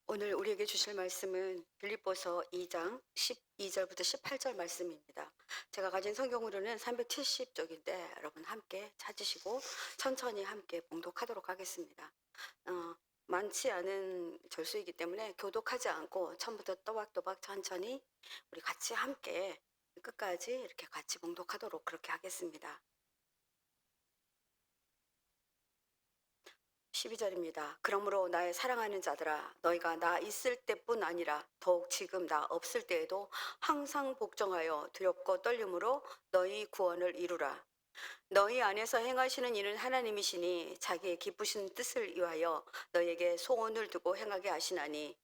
오늘 우리에게 주실 말씀은 빌립보서 2장 12절부터 18절 말씀입니다. 제가 가진 성경으로는 370쪽인데 여러분 함께 찾으시고 천천히 함께 봉독하도록 하겠습니다. 어, 많지 않은 절수이기 때문에 교독하지 않고 처음부터 또박또박 천천히 우리 같이 함께 끝까지 이렇게 같이 봉독하도록 그렇게 하겠습니다. 12절입니다. 그러므로 나의 사랑하는 자들아 너희가 나 있을 때뿐 아니라 더욱 지금 나 없을 때에도 항상 복종하여 두렵고 떨림으로 너희 구원을 이루라. 너희 안에서 행하시는 이는 하나님이시니 자기의 기쁘신 뜻을 위하여 너희에게 소원을 두고 행하게 하시나니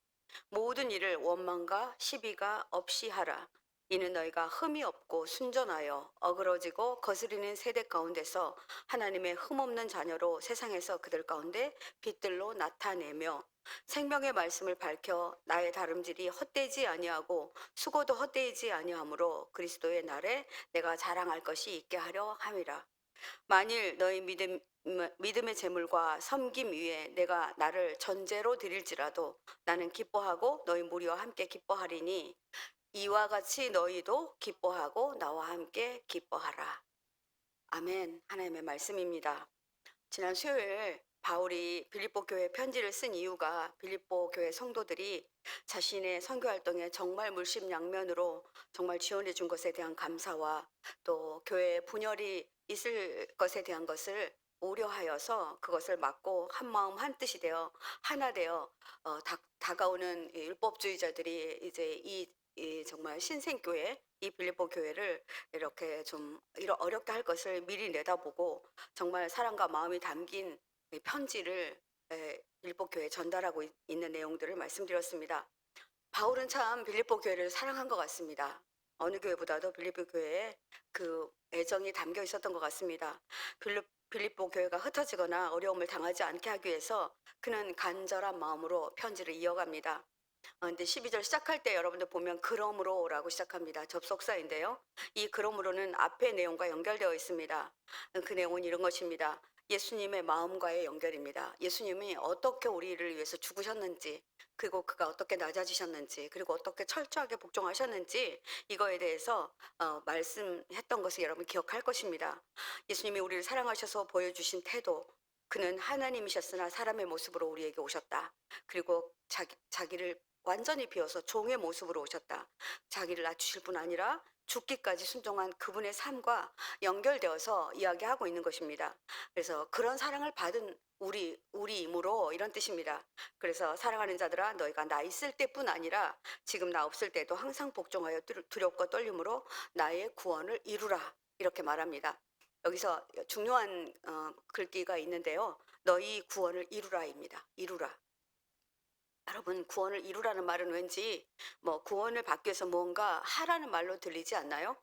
모든 일을 원망과 시비가 없이 하라. 이는 너희가 흠이 없고 순전하여 어그러지고 거스리는 세대 가운데서 하나님의 흠없는 자녀로 세상에서 그들 가운데 빛들로 나타내며 생명의 말씀을 밝혀 나의 다름질이 헛되지 아니하고 수고도 헛되지 아니하므로 그리스도의 날에 내가 자랑할 것이 있게 하려 함이라. 만일 너희 믿음의 재물과 섬김 위에 내가 나를 전제로 드릴지라도 나는 기뻐하고 너희 무리와 함께 기뻐하리니 이와 같이 너희도 기뻐하고 나와 함께 기뻐하라. 아멘. 하나님의 말씀입니다. 지난 수요일 바울이 빌립보 교회 편지를 쓴 이유가 빌립보 교회 성도들이 자신의 선교 활동에 정말 물심양면으로 정말 지원해 준 것에 대한 감사와 또 교회 분열이 있을 것에 대한 것을 우려하여서 그것을 막고 한 마음 한 뜻이 되어 하나 되어 다가오는 율법주의자들이 이제 이 정말 신생교회 이 빌립보 교회를 이렇게 좀 어렵게 할 것을 미리 내다보고 정말 사랑과 마음이 담긴 이 편지를 빌립보 교회에 전달하고 있는 내용들을 말씀드렸습니다. 바울은 참 빌립보 교회를 사랑한 것 같습니다. 어느 교회보다도 빌립보 교회에 그 애정이 담겨 있었던 것 같습니다. 빌립보 교회가 흩어지거나 어려움을 당하지 않게 하기 위해서 그는 간절한 마음으로 편지를 이어갑니다. 근데 12절 시작할 때 여러분들 보면 그러므로라고 시작합니다. 접속사인데요. 이 그러므로는 앞의 내용과 연결되어 있습니다. 그 내용은 이런 것입니다. 예수님의 마음과의 연결입니다. 예수님이 어떻게 우리를 위해서 죽으셨는지, 그리고 그가 어떻게 낮아지셨는지, 그리고 어떻게 철저하게 복종하셨는지 이거에 대해서 말씀했던 것을 여러분 기억할 것입니다. 예수님이 우리를 사랑하셔서 보여주신 태도, 그는 하나님이셨으나 사람의 모습으로 우리에게 오셨다. 그리고 자기를 완전히 비워서 종의 모습으로 오셨다. 자기를 낮추실 뿐 아니라 죽기까지 순종한 그분의 삶과 연결되어서 이야기하고 있는 것입니다. 그래서 그런 사랑을 받은 우리이므로 이런 뜻입니다. 그래서 사랑하는 자들아 너희가 나 있을 때뿐 아니라 지금 나 없을 때도 항상 복종하여 두렵고 떨림으로 나의 구원을 이루라 이렇게 말합니다. 여기서 중요한 글귀가 있는데요. 너희 구원을 이루라입니다. 이루라. 여러분 구원을 이루라는 말은 왠지 뭐 구원을 받기 위해서 뭔가 하라는 말로 들리지 않나요?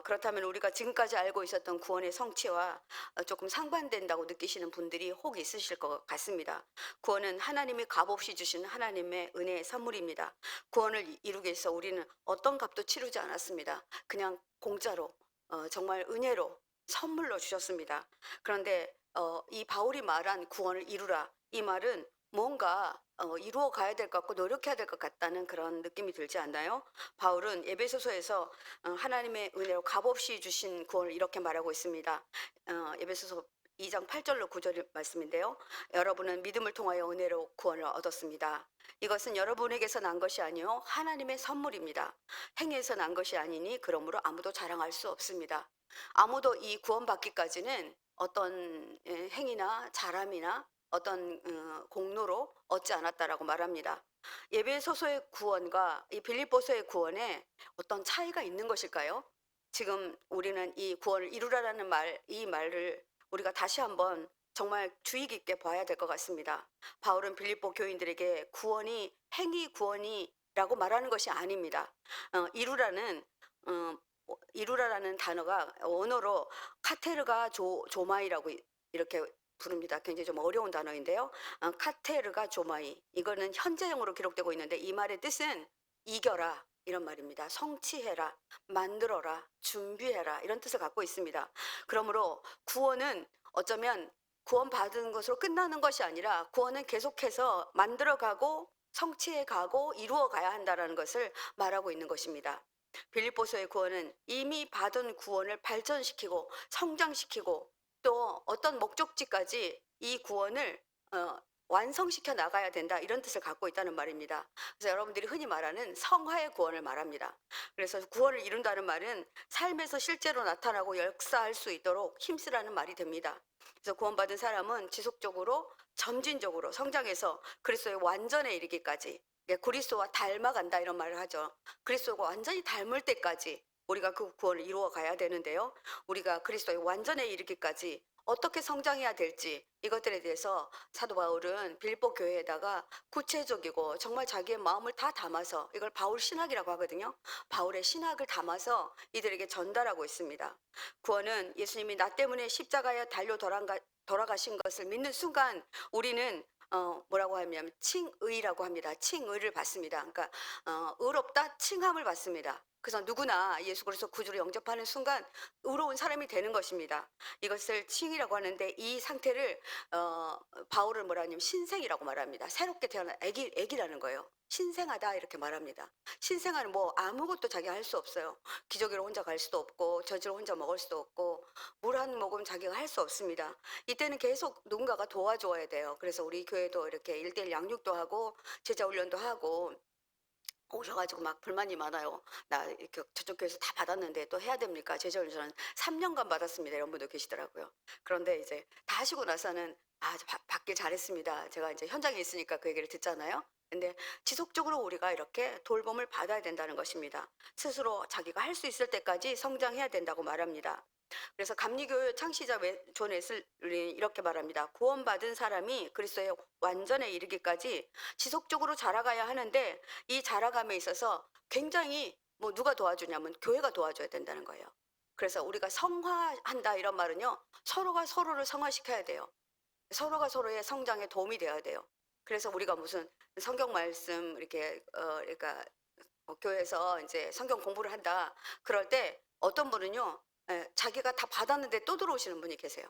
그렇다면 우리가 지금까지 알고 있었던 구원의 성취와 조금 상반된다고 느끼시는 분들이 혹 있으실 것 같습니다. 구원은 하나님이 값없이 주신 하나님의 은혜의 선물입니다. 구원을 이루기 위해서 우리는 어떤 값도 치르지 않았습니다. 그냥 공짜로 정말 은혜로 선물로 주셨습니다. 그런데 이 바울이 말한 구원을 이루라 이 말은 뭔가 이루어 가야 될 것 같고 노력해야 될 것 같다는 그런 느낌이 들지 않나요? 바울은 에베소서에서 하나님의 은혜로 값없이 주신 구원을 이렇게 말하고 있습니다. 에베소서 2장 8절로 9절 말씀인데요. 여러분은 믿음을 통하여 은혜로 구원을 얻었습니다. 이것은 여러분에게서 난 것이 아니요 하나님의 선물입니다. 행위에서 난 것이 아니니 그러므로 아무도 자랑할 수 없습니다. 아무도 이 구원받기까지는 어떤 행위나 자람이나 어떤 공로로 얻지 않았다라고 말합니다. 예배소서의 구원과 이 빌립보서의 구원에 어떤 차이가 있는 것일까요? 지금 우리는 이 구원을 이루라라는 이 말을 우리가 다시 한번 정말 주의 깊게 봐야 될 것 같습니다. 바울은 빌립보 교인들에게 구원이 행위 구원이라고 말하는 것이 아닙니다. 이루라는 이루라라는 단어가 원어로 카테르가 조마이라고 이렇게 부릅니다. 굉장히 좀 어려운 단어인데요. 카테르가 조마이 이거는 현재형으로 기록되고 있는데 이 말의 뜻은 이겨라 이런 말입니다. 성취해라, 만들어라, 준비해라 이런 뜻을 갖고 있습니다. 그러므로 구원은 어쩌면 구원받은 것으로 끝나는 것이 아니라 구원은 계속해서 만들어가고 성취해 가고 이루어 가야 한다라는 것을 말하고 있는 것입니다. 빌립보서의 구원은 이미 받은 구원을 발전시키고 성장시키고 또 어떤 목적지까지 이 구원을 어, 완성시켜 나가야 된다 이런 뜻을 갖고 있다는 말입니다. 그래서 여러분들이 흔히 말하는 성화의 구원을 말합니다. 그래서 구원을 이룬다는 말은 삶에서 실제로 나타나고 역사할 수 있도록 힘쓰라는 말이 됩니다. 그래서 구원받은 사람은 지속적으로 점진적으로 성장해서 그리스도의 완전에 이르기까지, 그리스도와 닮아간다 이런 말을 하죠. 그리스도가 완전히 닮을 때까지 우리가 그 구원을 이루어 가야 되는데요. 우리가 그리스도의 완전에 이르기까지 어떻게 성장해야 될지 이것들에 대해서 사도 바울은 빌립보 교회에다가 구체적이고 정말 자기의 마음을 다 담아서, 이걸 바울 신학이라고 하거든요. 바울의 신학을 담아서 이들에게 전달하고 있습니다. 구원은 예수님이 나 때문에 십자가에 달려 돌아가신 것을 믿는 순간 우리는 뭐라고 하냐면 칭의라고 합니다. 칭의를 받습니다. 그러니까 의롭다 칭함을 받습니다. 그래서 누구나 예수 그리스도 구주를 영접하는 순간 의로운 사람이 되는 것입니다. 이것을 칭이라고 하는데 이 상태를 바울은 뭐라 하냐면 신생이라고 말합니다. 새롭게 태어난 애기라는 거예요. 신생하다 이렇게 말합니다. 신생아는 뭐 아무것도 자기가 할 수 없어요. 기저귀를 혼자 갈 수도 없고 젖을 혼자 먹을 수도 없고 물 한 모금 자기가 할 수 없습니다. 이때는 계속 누군가가 도와줘야 돼요. 그래서 우리 교회도 이렇게 1:1 양육도 하고 제자 훈련도 하고 오셔가지고 막 불만이 많아요. 나 이렇게 저쪽 교회에서 다 받았는데 또 해야 됩니까? 제자 훈련은 3년간 받았습니다. 이런 분도 계시더라고요. 그런데 이제 다 하시고 나서는 받길 잘했습니다. 제가 이제 현장에 있으니까 그 얘기를 듣잖아요. 근데 지속적으로 우리가 이렇게 돌봄을 받아야 된다는 것입니다. 스스로 자기가 할 수 있을 때까지 성장해야 된다고 말합니다. 그래서 감리교회 창시자 존 웨슬리 이렇게 말합니다. 구원받은 사람이 그리스도의 완전에 이르기까지 지속적으로 자라가야 하는데 이 자라감에 있어서 굉장히 뭐 누가 도와주냐면 교회가 도와줘야 된다는 거예요. 그래서 우리가 성화한다 이런 말은요. 서로가 서로를 성화시켜야 돼요. 서로가 서로의 성장에 도움이 되어야 돼요. 그래서 우리가 무슨 성경 말씀 이렇게 그러니까 교회에서 이제 성경 공부를 한다. 그럴 때 어떤 분은요. 자기가 다 받았는데 또 들어오시는 분이 계세요.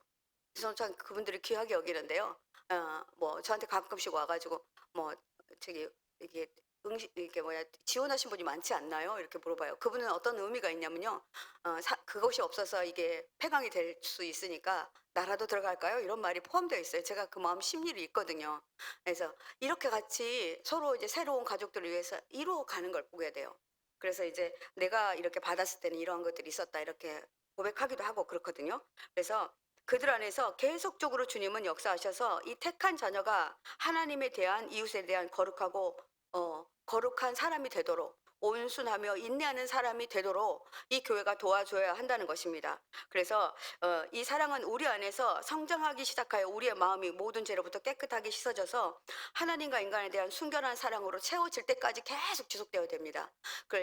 그래서 전 그분들을 귀하게 여기는데요. 뭐 저한테 가끔씩 와 가지고 뭐 저기 이게 이게 뭐야 지원하신 분이 많지 않나요? 이렇게 물어봐요. 그분은 어떤 의미가 있냐면요. 그것이 없어서 이게 폐광이 될 수 있으니까 나라도 들어갈까요? 이런 말이 포함되어 있어요. 제가 그 마음 심리를 있거든요. 그래서 이렇게 같이 서로 이제 새로운 가족들을 위해서 이루어가는 걸 보게 돼요. 그래서 이제 내가 이렇게 받았을 때는 이러한 것들이 있었다 이렇게 고백하기도 하고 그렇거든요. 그래서 그들 안에서 계속적으로 주님은 역사하셔서 이 택한 자녀가 하나님에 대한 이웃에 대한 거룩한 사람이 되도록 온순하며 인내하는 사람이 되도록 이 교회가 도와줘야 한다는 것입니다. 그래서 이 사랑은 우리 안에서 성장하기 시작하여 우리의 마음이 모든 죄로부터 깨끗하게 씻어져서 하나님과 인간에 대한 순결한 사랑으로 채워질 때까지 계속 지속되어야 됩니다.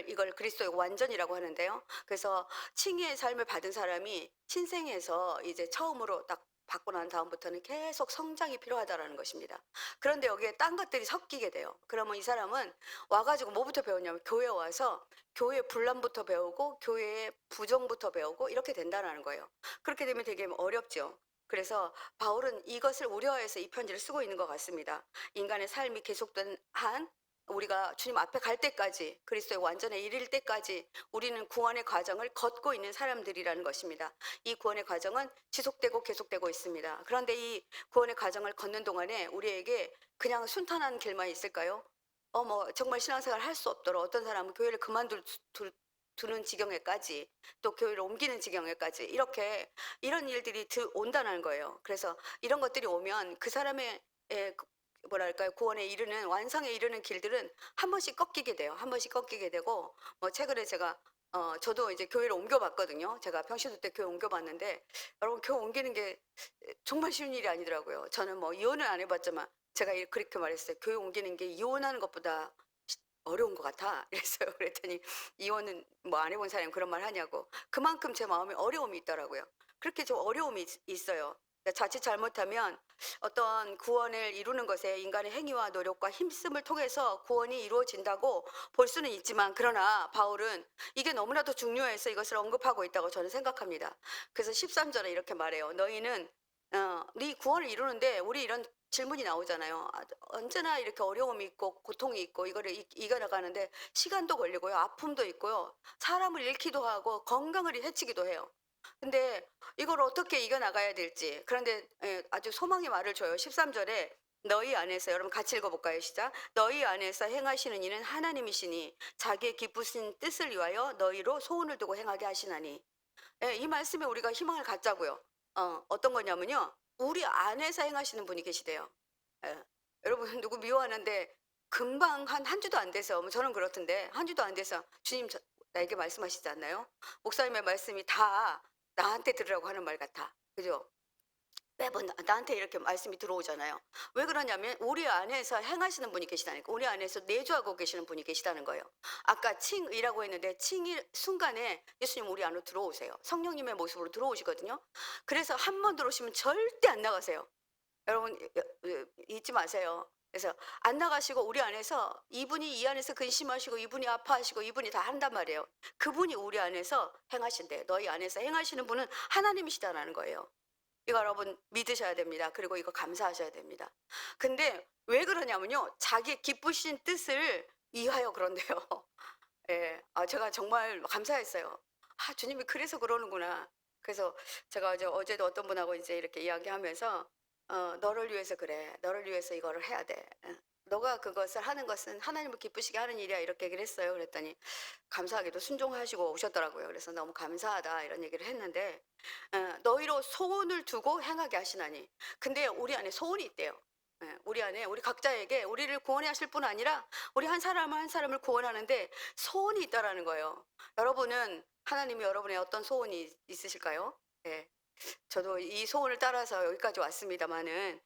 이걸 그리스도의 완전이라고 하는데요. 그래서 칭의의 삶을 받은 사람이 신생에서 이제 처음으로 딱 받고 난 다음부터는 계속 성장이 필요하다라는 것입니다. 그런데 여기에 딴 것들이 섞이게 돼요. 그러면 이 사람은 와가지고 뭐부터 배웠냐면 교회 와서 교회 분란부터 배우고 교회의 부정부터 배우고 이렇게 된다는 거예요. 그렇게 되면 되게 어렵죠. 그래서 바울은 이것을 우려해서 이 편지를 쓰고 있는 것 같습니다. 인간의 삶이 계속된 한 우리가 주님 앞에 갈 때까지 그리스도의 완전에 이를 때까지 우리는 구원의 과정을 걷고 있는 사람들이라는 것입니다. 이 구원의 과정은 지속되고 계속되고 있습니다. 그런데 이 구원의 과정을 걷는 동안에 우리에게 그냥 순탄한 길만 있을까요? 뭐 정말 신앙생활 할 수 없도록 어떤 사람은 교회를 두는 지경에까지 또 교회를 옮기는 지경에까지 이런 일들이 온다는 거예요. 그래서 이런 것들이 오면 그 사람의 뭐랄까요 구원에 이르는 완성에 이르는 길들은 한 번씩 꺾이게 돼요. 한 번씩 꺾이게 되고 뭐 최근에 제가 저도 이제 교회를 옮겨봤거든요. 제가 평신도 때 교회 옮겨봤는데 여러분 교회 옮기는 게 정말 쉬운 일이 아니더라고요. 저는 뭐 이혼을 안 해봤지만 제가 그렇게 말했어요. 교회 옮기는 게 이혼하는 것보다 어려운 것 같아. 이랬어요. 그랬더니 이혼은 뭐 안 해본 사람이 그런 말 하냐고. 그만큼 제 마음에 어려움이 있더라고요. 그렇게 좀 어려움이 있어요. 그러니까 자칫 잘못하면 어떤 구원을 이루는 것에 인간의 행위와 노력과 힘씀을 통해서 구원이 이루어진다고 볼 수는 있지만 그러나 바울은 이게 너무나도 중요해서 이것을 언급하고 있다고 저는 생각합니다. 그래서 13절에 이렇게 말해요. 너희는 네 구원을 이루는데 우리 이런 질문이 나오잖아요. 언제나 이렇게 어려움이 있고 고통이 있고 이거를 이겨나가는데 시간도 걸리고요. 아픔도 있고요. 사람을 잃기도 하고 건강을 해치기도 해요. 근데 이걸 어떻게 이겨나가야 될지. 그런데 아주 소망의 말을 줘요. 13절에 너희 안에서 여러분 같이 읽어볼까요? 시작. 너희 안에서 행하시는 이는 하나님이시니 자기의 기쁘신 뜻을 위하여 너희로 소원을 두고 행하게 하시나니. 예, 이 말씀에 우리가 희망을 갖자고요. 어떤 거냐면요. 우리 안에서 행하시는 분이 계시대요. 예. 여러분 누구 미워하는데 금방 한 주도 안 돼서 뭐 저는 그렇던데 한 주도 안 돼서 주님 나에게 말씀하시지 않나요? 목사님의 말씀이 다 나한테 들으라고 하는 말 같아. 그죠? 매번 나한테 이렇게 말씀이 들어오잖아요. 왜 그러냐면 우리 안에서 행하시는 분이 계시다니까. 우리 안에서 내주하고 계시는 분이 계시다는 거예요. 아까 칭이라고 했는데 칭이 순간에 예수님 우리 안으로 들어오세요. 성령님의 모습으로 들어오시거든요. 그래서 한 번 들어오시면 절대 안 나가세요. 여러분 잊지 마세요. 그래서 안 나가시고 우리 안에서 이분이 이 안에서 근심하시고 이분이 아파하시고 이분이 다 한단 말이에요. 그분이 우리 안에서 행하신대. 너희 안에서 행하시는 분은 하나님이시다라는 거예요. 이거 여러분 믿으셔야 됩니다. 그리고 이거 감사하셔야 됩니다. 근데 왜 그러냐면요. 자기 기쁘신 뜻을 위하여 그런데요. 예. 제가 정말 감사했어요. 주님이 그래서 그러는구나. 그래서 제가 어제도 어떤 분하고 이제 이렇게 이야기하면서 너를 위해서 그래. 너를 위해서 이거를 해야 돼. 너가 그것을 하는 것은 하나님을 기쁘시게 하는 일이야. 이렇게 얘기를 했어요. 그랬더니 감사하게도 순종하시고 오셨더라고요. 그래서 너무 감사하다 이런 얘기를 했는데 너희로 소원을 두고 행하게 하시나니. 근데 우리 안에 소원이 있대요. 우리 안에 우리 각자에게 우리를 구원해 하실 뿐 아니라 우리 한 사람 한 사람을 구원하는데 소원이 있다라는 거예요. 여러분은 하나님이 여러분의 어떤 소원이 있으실까요? 예. 저도 이 소원을 따라서 여기까지 왔습니다마는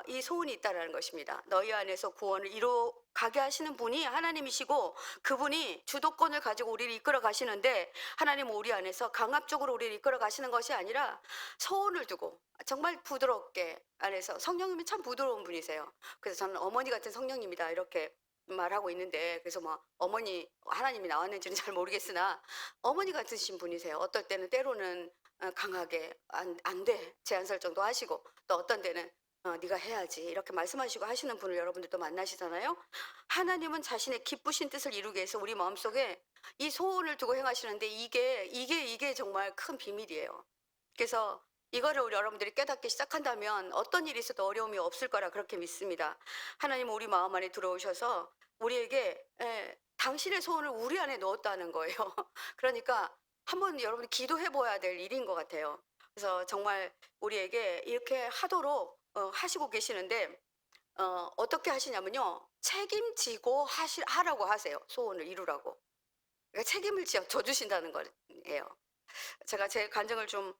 이 소원이 있다라는 것입니다. 너희 안에서 구원을 이루어 가게 하시는 분이 하나님이시고 그분이 주도권을 가지고 우리를 이끌어 가시는데 하나님은 우리 안에서 강압적으로 우리를 이끌어 가시는 것이 아니라 소원을 두고 정말 부드럽게 안에서 성령님이 참 부드러운 분이세요. 그래서 저는 어머니 같은 성령님이다 이렇게 말하고 있는데 그래서 뭐 어머니 하나님이 나왔는지는 잘 모르겠으나 어머니 같으신 분이세요. 어떨 때는 때로는 강하게 안 돼. 제한 설정도 하시고 또 어떤 데는 네가 해야지. 이렇게 말씀하시고 하시는 분을 여러분들도 만나시잖아요. 하나님은 자신의 기쁘신 뜻을 이루기 위해서 우리 마음속에 이 소원을 두고 행하시는데 이게 정말 큰 비밀이에요. 그래서 이거를 우리 여러분들이 깨닫기 시작한다면 어떤 일이 있어도 어려움이 없을 거라 그렇게 믿습니다. 하나님은 우리 마음 안에 들어오셔서 우리에게 당신의 소원을 우리 안에 넣었다는 거예요. 그러니까 한번 여러분이 기도해 보아야 될 일인 것 같아요. 그래서 정말 우리에게 이렇게 하도록 하시고 계시는데 어떻게 하시냐면요. 책임지고 하라고 하세요. 소원을 이루라고. 그러니까 책임을 져 주신다는 거예요. 제가 제 간증을 좀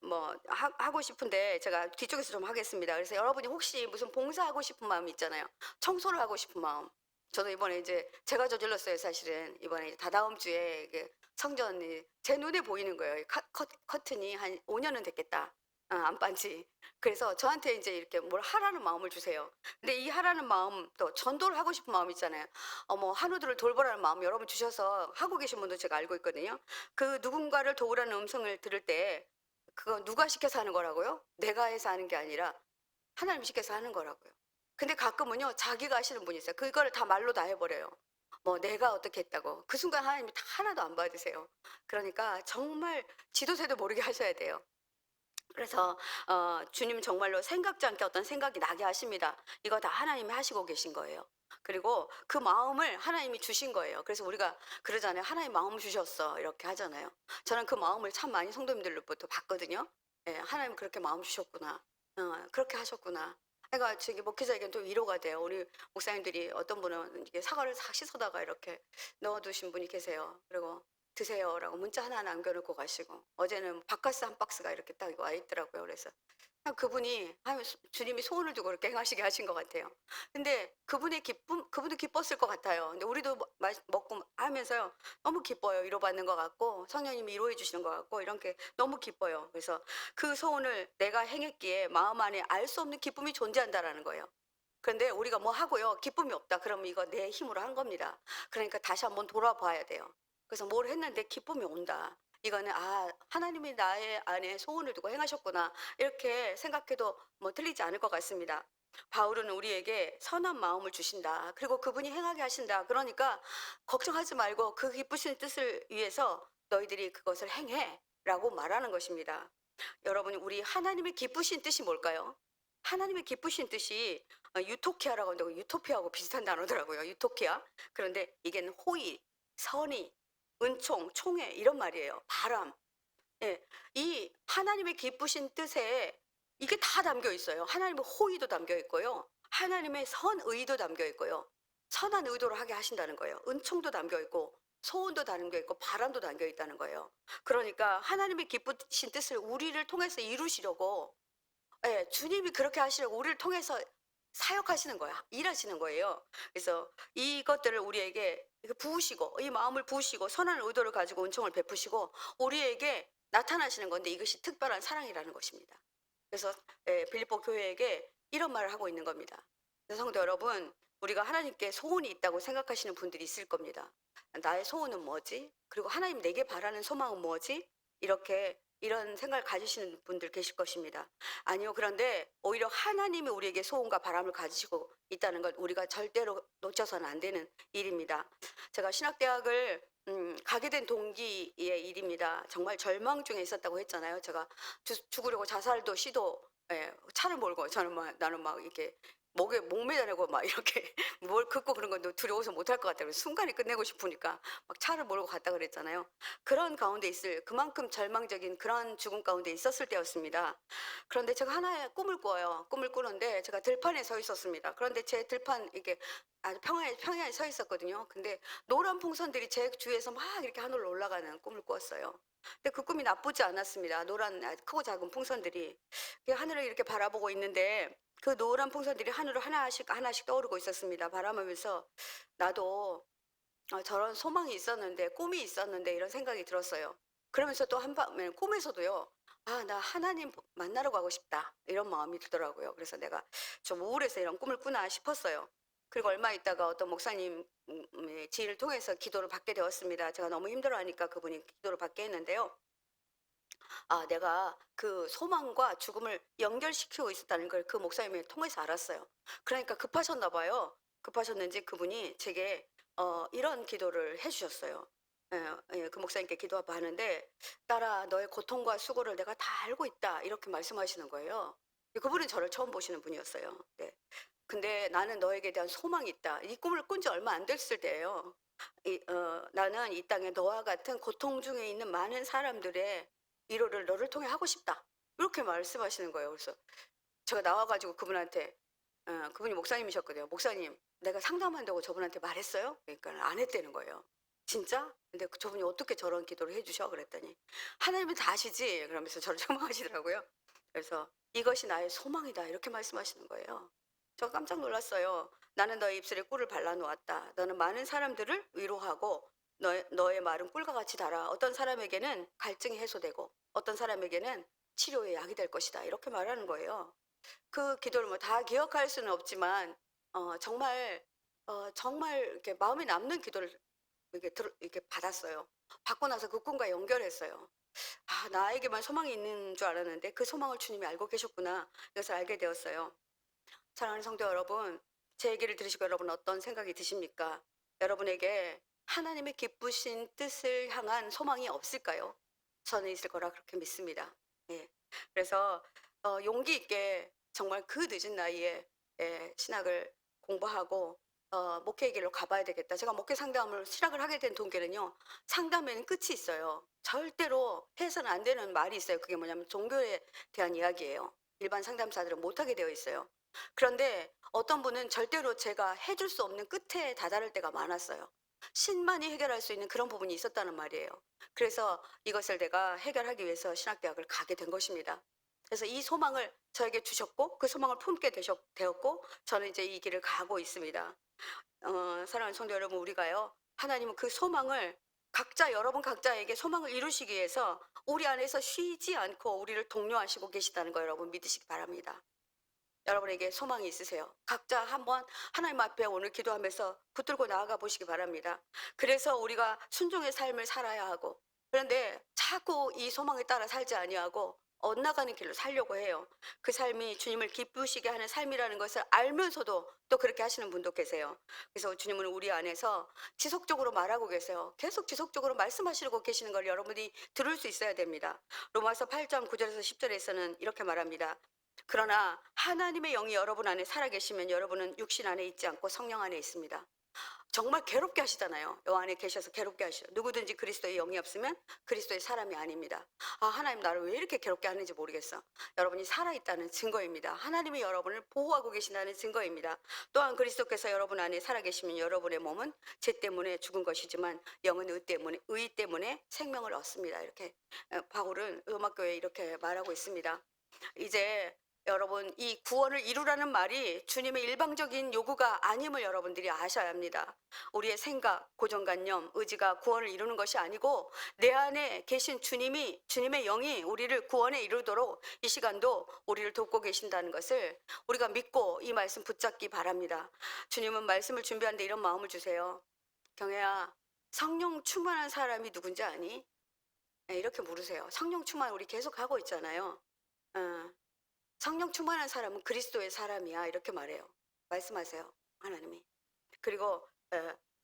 뭐 하고 싶은데 제가 뒤쪽에서 좀 하겠습니다. 그래서 여러분이 혹시 무슨 봉사하고 싶은 마음이 있잖아요. 청소를 하고 싶은 마음. 저도 이번에 이제 제가 저질렀어요, 사실은. 이번에 이제 다다음 주에 이게 성전이 제 눈에 보이는 거예요. 이 커튼이 한 5년은 됐겠다. 안 빤지. 그래서 저한테 이제 이렇게 뭘 하라는 마음을 주세요. 근데 이 하라는 마음 또 전도를 하고 싶은 마음 있잖아요. 한우들을 돌보라는 마음 여러분 주셔서 하고 계신 분도 제가 알고 있거든요. 그 누군가를 도우라는 음성을 들을 때 그거 누가 시켜서 하는 거라고요? 내가 해서 하는 게 아니라 하나님 시켜서 하는 거라고요. 근데 가끔은요, 자기가 하시는 분이 있어요. 그거를 다 말로 다 해버려요. 뭐 내가 어떻게 했다고. 그 순간 하나님이 다 하나도 안 받으세요. 그러니까 정말 지도새도 모르게 하셔야 돼요. 그래서 주님 정말로 생각지 않게 어떤 생각이 나게 하십니다. 이거 다 하나님이 하시고 계신 거예요. 그리고 그 마음을 하나님이 주신 거예요. 그래서 우리가 그러잖아요. 하나님 마음 주셨어. 이렇게 하잖아요. 저는 그 마음을 참 많이 성도님들로부터 봤거든요. 예, 하나님 그렇게 마음 주셨구나. 그렇게 하셨구나. 그러니까 저기 목회자에게는 또 위로가 돼요. 우리 목사님들이 어떤 분은 이게 사과를 싹 씻어다가 이렇게 넣어두신 분이 계세요. 그리고 드세요라고 문자 하나 남겨놓고 가시고 어제는 바카스 한 박스가 이렇게 딱 와 있더라고요. 그래서 그냥 그분이 주님이 소원을 두고 그렇게 행하시게 하신 것 같아요. 근데 그분의 기쁨, 그분도 기뻤을 것 같아요. 근데 우리도 먹고 하면서요 너무 기뻐요. 위로받는 것 같고 성령님이 위로해 주시는 것 같고 이런 게 너무 기뻐요. 그래서 그 소원을 내가 행했기에 마음 안에 알 수 없는 기쁨이 존재한다라는 거예요. 그런데 우리가 뭐 하고요. 기쁨이 없다. 그러면 이거 내 힘으로 한 겁니다. 그러니까 다시 한번 돌아봐야 돼요. 그래서 뭘 했는데 기쁨이 온다. 이거는 '아 하나님이 나의 안에 소원을 두고 행하셨구나.' 이렇게 생각해도 뭐 틀리지 않을 것 같습니다. 바울은 우리에게 선한 마음을 주신다. 그리고 그분이 행하게 하신다. 그러니까 걱정하지 말고 그 기쁘신 뜻을 위해서 너희들이 그것을 행해라고 말하는 것입니다. 여러분, 우리 하나님의 기쁘신 뜻이 뭘까요? 하나님의 기쁘신 뜻이 유토피아라고 하는데 유토피아하고 비슷한 단어더라고요. 유토피아. 그런데 이게 호의, 선의, 은총, 총회 이런 말이에요. 바람. 예. 이 하나님의 기쁘신 뜻에 이게 다 담겨 있어요. 하나님의 호의도 담겨 있고요. 하나님의 선의도 담겨 있고요. 선한 의도로 하게 하신다는 거예요. 은총도 담겨 있고 소원도 담겨 있고 바람도 담겨 있다는 거예요. 그러니까 하나님의 기쁘신 뜻을 우리를 통해서 이루시려고, 예, 주님이 그렇게 하시려고 우리를 통해서 사역하시는 거야. 일하시는 거예요. 그래서 이것들을 우리에게 이렇게 부으시고 이 마음을 부으시고 선한 의도를 가지고 은총을 베푸시고 우리에게 나타나시는 건데 이것이 특별한 사랑이라는 것입니다. 그래서 빌립보 교회에게 이런 말을 하고 있는 겁니다. 그래서 성도 여러분, 우리가 하나님께 소원이 있다고 생각하시는 분들이 있을 겁니다. 나의 소원은 뭐지? 그리고 하나님 내게 바라는 소망은 뭐지? 이렇게 이런 생각을 가지시는 분들 계실 것입니다. 아니요. 그런데 오히려 하나님이 우리에게 소원과 바람을 가지시고 있다는 걸 우리가 절대로 놓쳐서는 안 되는 일입니다. 제가 신학대학을 가게 된 동기의 일입니다. 정말 절망 중에 있었다고 했잖아요. 제가 죽으려고 자살도 시도, 예, 차를 몰고 저는 막 나는 막 이렇게 목에 목 매달고 막 이렇게 뭘 긋고 그런 건 두려워서 못할 것 같아요. 순간에 끝내고 싶으니까 막 차를 몰고 갔다 그랬잖아요. 그런 가운데 있을 그만큼 절망적인 그런 죽음 가운데 있었을 때였습니다. 그런데 제가 하나의 꿈을 꿔요. 꿈을 꾸는데 제가 들판에 서 있었습니다. 그런데 제 들판 이게 아주 평야에 서 있었거든요. 근데 노란 풍선들이 제 주위에서 막 이렇게 하늘로 올라가는 꿈을 꿨어요. 근데 그 꿈이 나쁘지 않았습니다. 노란 크고 작은 풍선들이 하늘을 이렇게 바라보고 있는데 그 노란 풍선들이 하늘을 하나씩 하나씩 떠오르고 있었습니다. 바라보면서 나도 저런 소망이 있었는데 꿈이 있었는데 이런 생각이 들었어요. 그러면서 또 한밤에 꿈에서도요. '아 나 하나님 만나러 가고 싶다.' 이런 마음이 들더라고요. 그래서 내가 좀 우울해서 이런 꿈을 꾸나 싶었어요. 그리고 얼마 있다가 어떤 목사님 의 지휘를 통해서 기도를 받게 되었습니다. 제가 너무 힘들어하니까 그분이 기도를 받게 했는데요. 아 내가 그 소망과 죽음을 연결시키고 있었다는 걸 그 목사님을 통해서 알았어요. 그러니까 급하셨나 봐요. 급하셨는지 그분이 제게 이런 기도를 해 주셨어요. 예, 예, 그 목사님께 기도하고 하는데 "딸아 너의 고통과 수고를 내가 다 알고 있다." 이렇게 말씀하시는 거예요. 그분은 저를 처음 보시는 분이었어요. 네. 근데 "나는 너에게 대한 소망이 있다." 이 꿈을 꾼 지 얼마 안 됐을 때예요. "나는 이 땅에 너와 같은 고통 중에 있는 많은 사람들의 위로를 너를 통해 하고 싶다." 이렇게 말씀하시는 거예요. 그래서 제가 나와 가지고 그분한테, 그분이 목사님이셨거든요. "목사님 내가 상담한다고 저분한테 말했어요?" 그러니까 안 했다는 거예요. "진짜?" 근데 저분이 "어떻게 저런 기도를 해 주셔?" 그랬더니 "하나님은 다 아시지." 그러면서 저를 책망하시더라고요. 그래서 "이것이 나의 소망이다." 이렇게 말씀하시는 거예요. 저 깜짝 놀랐어요. "나는 너의 입술에 꿀을 발라 놓았다. 너는 많은 사람들을 위로하고 너의 말은 꿀과 같이 달아. 어떤 사람에게는 갈증이 해소되고 어떤 사람에게는 치료의 약이 될 것이다." 이렇게 말하는 거예요. 그 기도를 뭐 다 기억할 수는 없지만 정말 정말 이렇게 마음에 남는 기도를 이렇게 받았어요. 받고 나서 그 꿈과 연결했어요. '아 나에게만 소망이 있는 줄 알았는데 그 소망을 주님이 알고 계셨구나.' 이것을 알게 되었어요. 사랑하는 성도 여러분, 제 얘기를 들으시고 여러분 어떤 생각이 드십니까? 여러분에게 하나님의 기쁘신 뜻을 향한 소망이 없을까요? 저는 있을 거라 그렇게 믿습니다. 예. 그래서 용기 있게 정말 그 늦은 나이에, 예, 신학을 공부하고 목회의 길로 가봐야 되겠다. 제가 목회 상담을 시작을 하게 된 동기는요. 상담에는 끝이 있어요. 절대로 해서는 안 되는 말이 있어요. 그게 뭐냐면 종교에 대한 이야기예요. 일반 상담사들은 못하게 되어 있어요. 그런데 어떤 분은 절대로 제가 해줄 수 없는 끝에 다다를 때가 많았어요. 신만이 해결할 수 있는 그런 부분이 있었다는 말이에요. 그래서 이것을 내가 해결하기 위해서 신학대학을 가게 된 것입니다. 그래서 이 소망을 저에게 주셨고 그 소망을 품게 되었고 저는 이제 이 길을 가고 있습니다. 사랑하는 성도 여러분, 우리가요 하나님은 그 소망을 각자 여러분 각자에게 소망을 이루시기 위해서 우리 안에서 쉬지 않고 우리를 독려하시고 계시다는 거 여러분 믿으시기 바랍니다. 여러분에게 소망이 있으세요. 각자 한번 하나님 앞에 오늘 기도하면서 붙들고 나아가 보시기 바랍니다. 그래서 우리가 순종의 삶을 살아야 하고 그런데 자꾸 이 소망에 따라 살지 아니하고 엇나가는 길로 살려고 해요. 그 삶이 주님을 기쁘시게 하는 삶이라는 것을 알면서도 또 그렇게 하시는 분도 계세요. 그래서 주님은 우리 안에서 지속적으로 말하고 계세요. 계속 지속적으로 말씀하시고 계시는 걸 여러분이 들을 수 있어야 됩니다. 로마서 8장 9절에서 10절에서는 이렇게 말합니다. 그러나 하나님의 영이 여러분 안에 살아계시면 여러분은 육신 안에 있지 않고 성령 안에 있습니다. 정말 괴롭게 하시잖아요. 요 안에 계셔서 괴롭게 하시죠. 누구든지 그리스도의 영이 없으면 그리스도의 사람이 아닙니다. 아, 하나님 나를 왜 이렇게 괴롭게 하는지 모르겠어. 여러분이 살아있다는 증거입니다. 하나님이 여러분을 보호하고 계신다는 증거입니다. 또한 그리스도께서 여러분 안에 살아계시면 여러분의 몸은 죄 때문에 죽은 것이지만 영은 의 때문에 생명을 얻습니다. 이렇게 바울은 로마교회에 이렇게 말하고 있습니다. 이제 여러분 이 구원을 이루라는 말이 주님의 일방적인 요구가 아님을 여러분들이 아셔야 합니다. 우리의 생각, 고정관념, 의지가 구원을 이루는 것이 아니고 내 안에 계신 주님의 영이 우리를 구원에 이루도록 이 시간도 우리를 돕고 계신다는 것을 우리가 믿고 이 말씀 붙잡기 바랍니다. 주님은 말씀을 준비하는데 이런 마음을 주세요. 경혜야, 성령 충만한 사람이 누군지 아니? 네, 이렇게 물으세요. 성령 충만 우리 계속 하고 있잖아요. 어. 성령 충만한 사람은 그리스도의 사람이야 이렇게 말해요. 말씀하세요. 하나님이. 그리고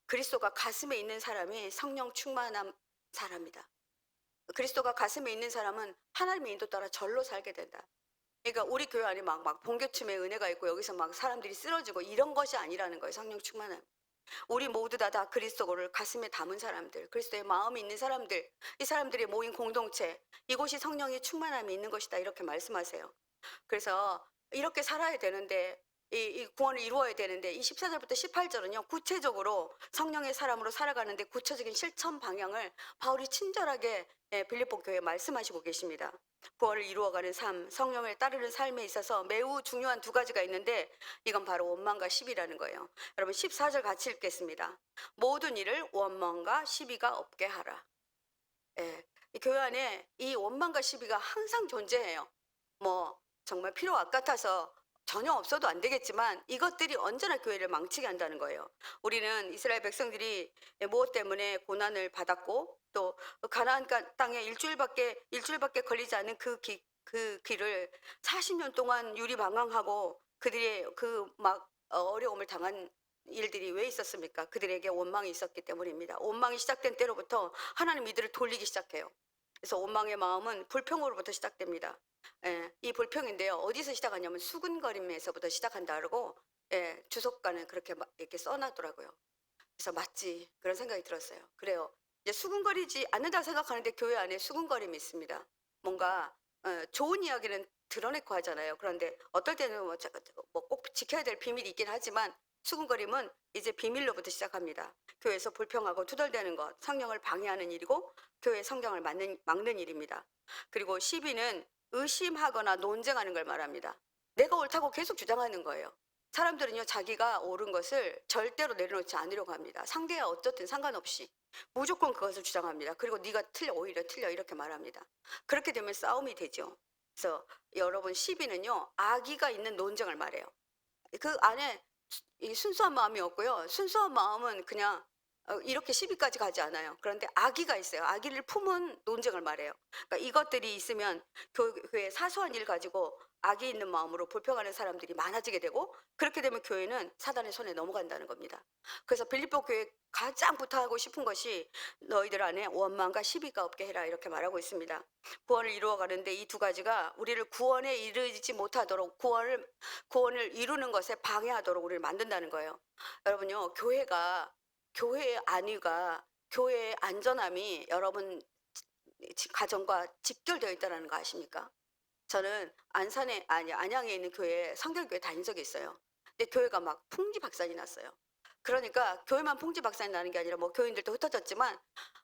그리스도가 가슴에 있는 사람이 성령 충만한 사람이다. 그리스도가 가슴에 있는 사람은 하나님의 인도 따라 절로 살게 된다. 그러니까 우리 교회 안에 막 번개춤의 은혜가 있고 여기서 막 사람들이 쓰러지고 이런 것이 아니라는 거예요. 성령 충만함. 우리 모두 다 그리스도를 가슴에 담은 사람들, 그리스도의 마음이 있는 사람들, 이 사람들이 모인 공동체, 이곳이 성령의 충만함이 있는 것이다 이렇게 말씀하세요. 그래서 이렇게 살아야 되는데 이 구원을 이루어야 되는데 이 14절부터 18절은요 구체적으로 성령의 사람으로 살아가는데 구체적인 실천 방향을 바울이 친절하게 빌립보 교회에 말씀하시고 계십니다. 구원을 이루어가는 삶, 성령을 따르는 삶에 있어서 매우 중요한 두 가지가 있는데 이건 바로 원망과 시비라는 거예요. 여러분 14절 같이 읽겠습니다. 모든 일을 원망과 시비가 없게 하라. 예, 이 교회 안에 이 원망과 시비가 항상 존재해요. 뭐 정말 필요 같아서 전혀 없어도 안 되겠지만 이것들이 언제나 교회를 망치게 한다는 거예요. 우리는 이스라엘 백성들이 무엇 때문에 고난을 받았고 또 가나안 땅에 일주일밖에 걸리지 않은 그 길을 40년 동안 유리방황하고 그들이 그 막 어려움을 당한 일들이 왜 있었습니까? 그들에게 원망이 있었기 때문입니다. 원망이 시작된 때로부터 하나님 이들을 돌리기 시작해요. 그래서 원망의 마음은 불평으로부터 시작됩니다. 이 불평인데요. 어디서 시작하냐면 수근거림에서부터 시작한다 그러고 주석가는 그렇게 이렇게 써놨더라고요. 그래서 맞지 그런 생각이 들었어요. 그래요. 이제 수근거리지 않는다고 생각하는데 교회 안에 수근거림이 있습니다. 뭔가 좋은 이야기는 드러내고 하잖아요. 그런데 어떨 때는 꼭 지켜야 될 비밀이 있긴 하지만 수근거림은 이제 비밀로부터 시작합니다. 교회에서 불평하고 투덜대는 것, 성령을 방해하는 일이고 교회 성경을 막는 일입니다. 그리고 시비는 의심하거나 논쟁하는 걸 말합니다. 내가 옳다고 계속 주장하는 거예요. 사람들은요 자기가 옳은 것을 절대로 내려놓지 않으려고 합니다. 상대와 어쨌든 상관없이 무조건 그것을 주장합니다. 그리고 네가 틀려 오히려 틀려 이렇게 말합니다. 그렇게 되면 싸움이 되죠. 그래서 여러분 시비는요 악의가 있는 논쟁을 말해요. 그 안에 이 순수한 마음이 없고요. 순수한 마음은 그냥 이렇게 시비까지 가지 않아요. 그런데 악의가 있어요. 악의를 품은 논쟁을 말해요. 그러니까 이것들이 있으면 교회에 사소한 일 가지고 악이 있는 마음으로 불평하는 사람들이 많아지게 되고 그렇게 되면 교회는 사단의 손에 넘어간다는 겁니다. 그래서 빌립보 교회에 가장 부탁하고 싶은 것이 너희들 안에 원망과 시비가 없게 해라 이렇게 말하고 있습니다. 구원을 이루어가는데 이 두 가지가 우리를 구원에 이르지 못하도록 구원을 이루는 것에 방해하도록 우리를 만든다는 거예요. 여러분요 교회의 안위가 교회의 안전함이 여러분 가정과 직결되어 있다는 거 아십니까? 저는 안양에 있는 교회에 성결교회 다닌 적이 있어요. 근데 교회가 막 풍지박산이 났어요. 그러니까 교회만 풍지박산이 나는 게 아니라 뭐 교인들도 흩어졌지만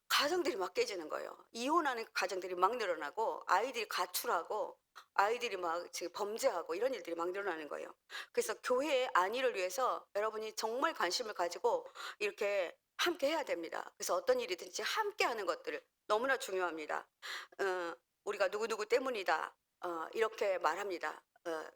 가정들이 막 깨지는 거예요. 이혼하는 가정들이 막 늘어나고 아이들이 가출하고 아이들이 막 지금 범죄하고 이런 일들이 막 늘어나는 거예요. 그래서 교회의 안위를 위해서 여러분이 정말 관심을 가지고 이렇게 함께 해야 됩니다. 그래서 어떤 일이든지 함께 하는 것들 너무나 중요합니다. 우리가 누구누구 때문이다. 이렇게 말합니다.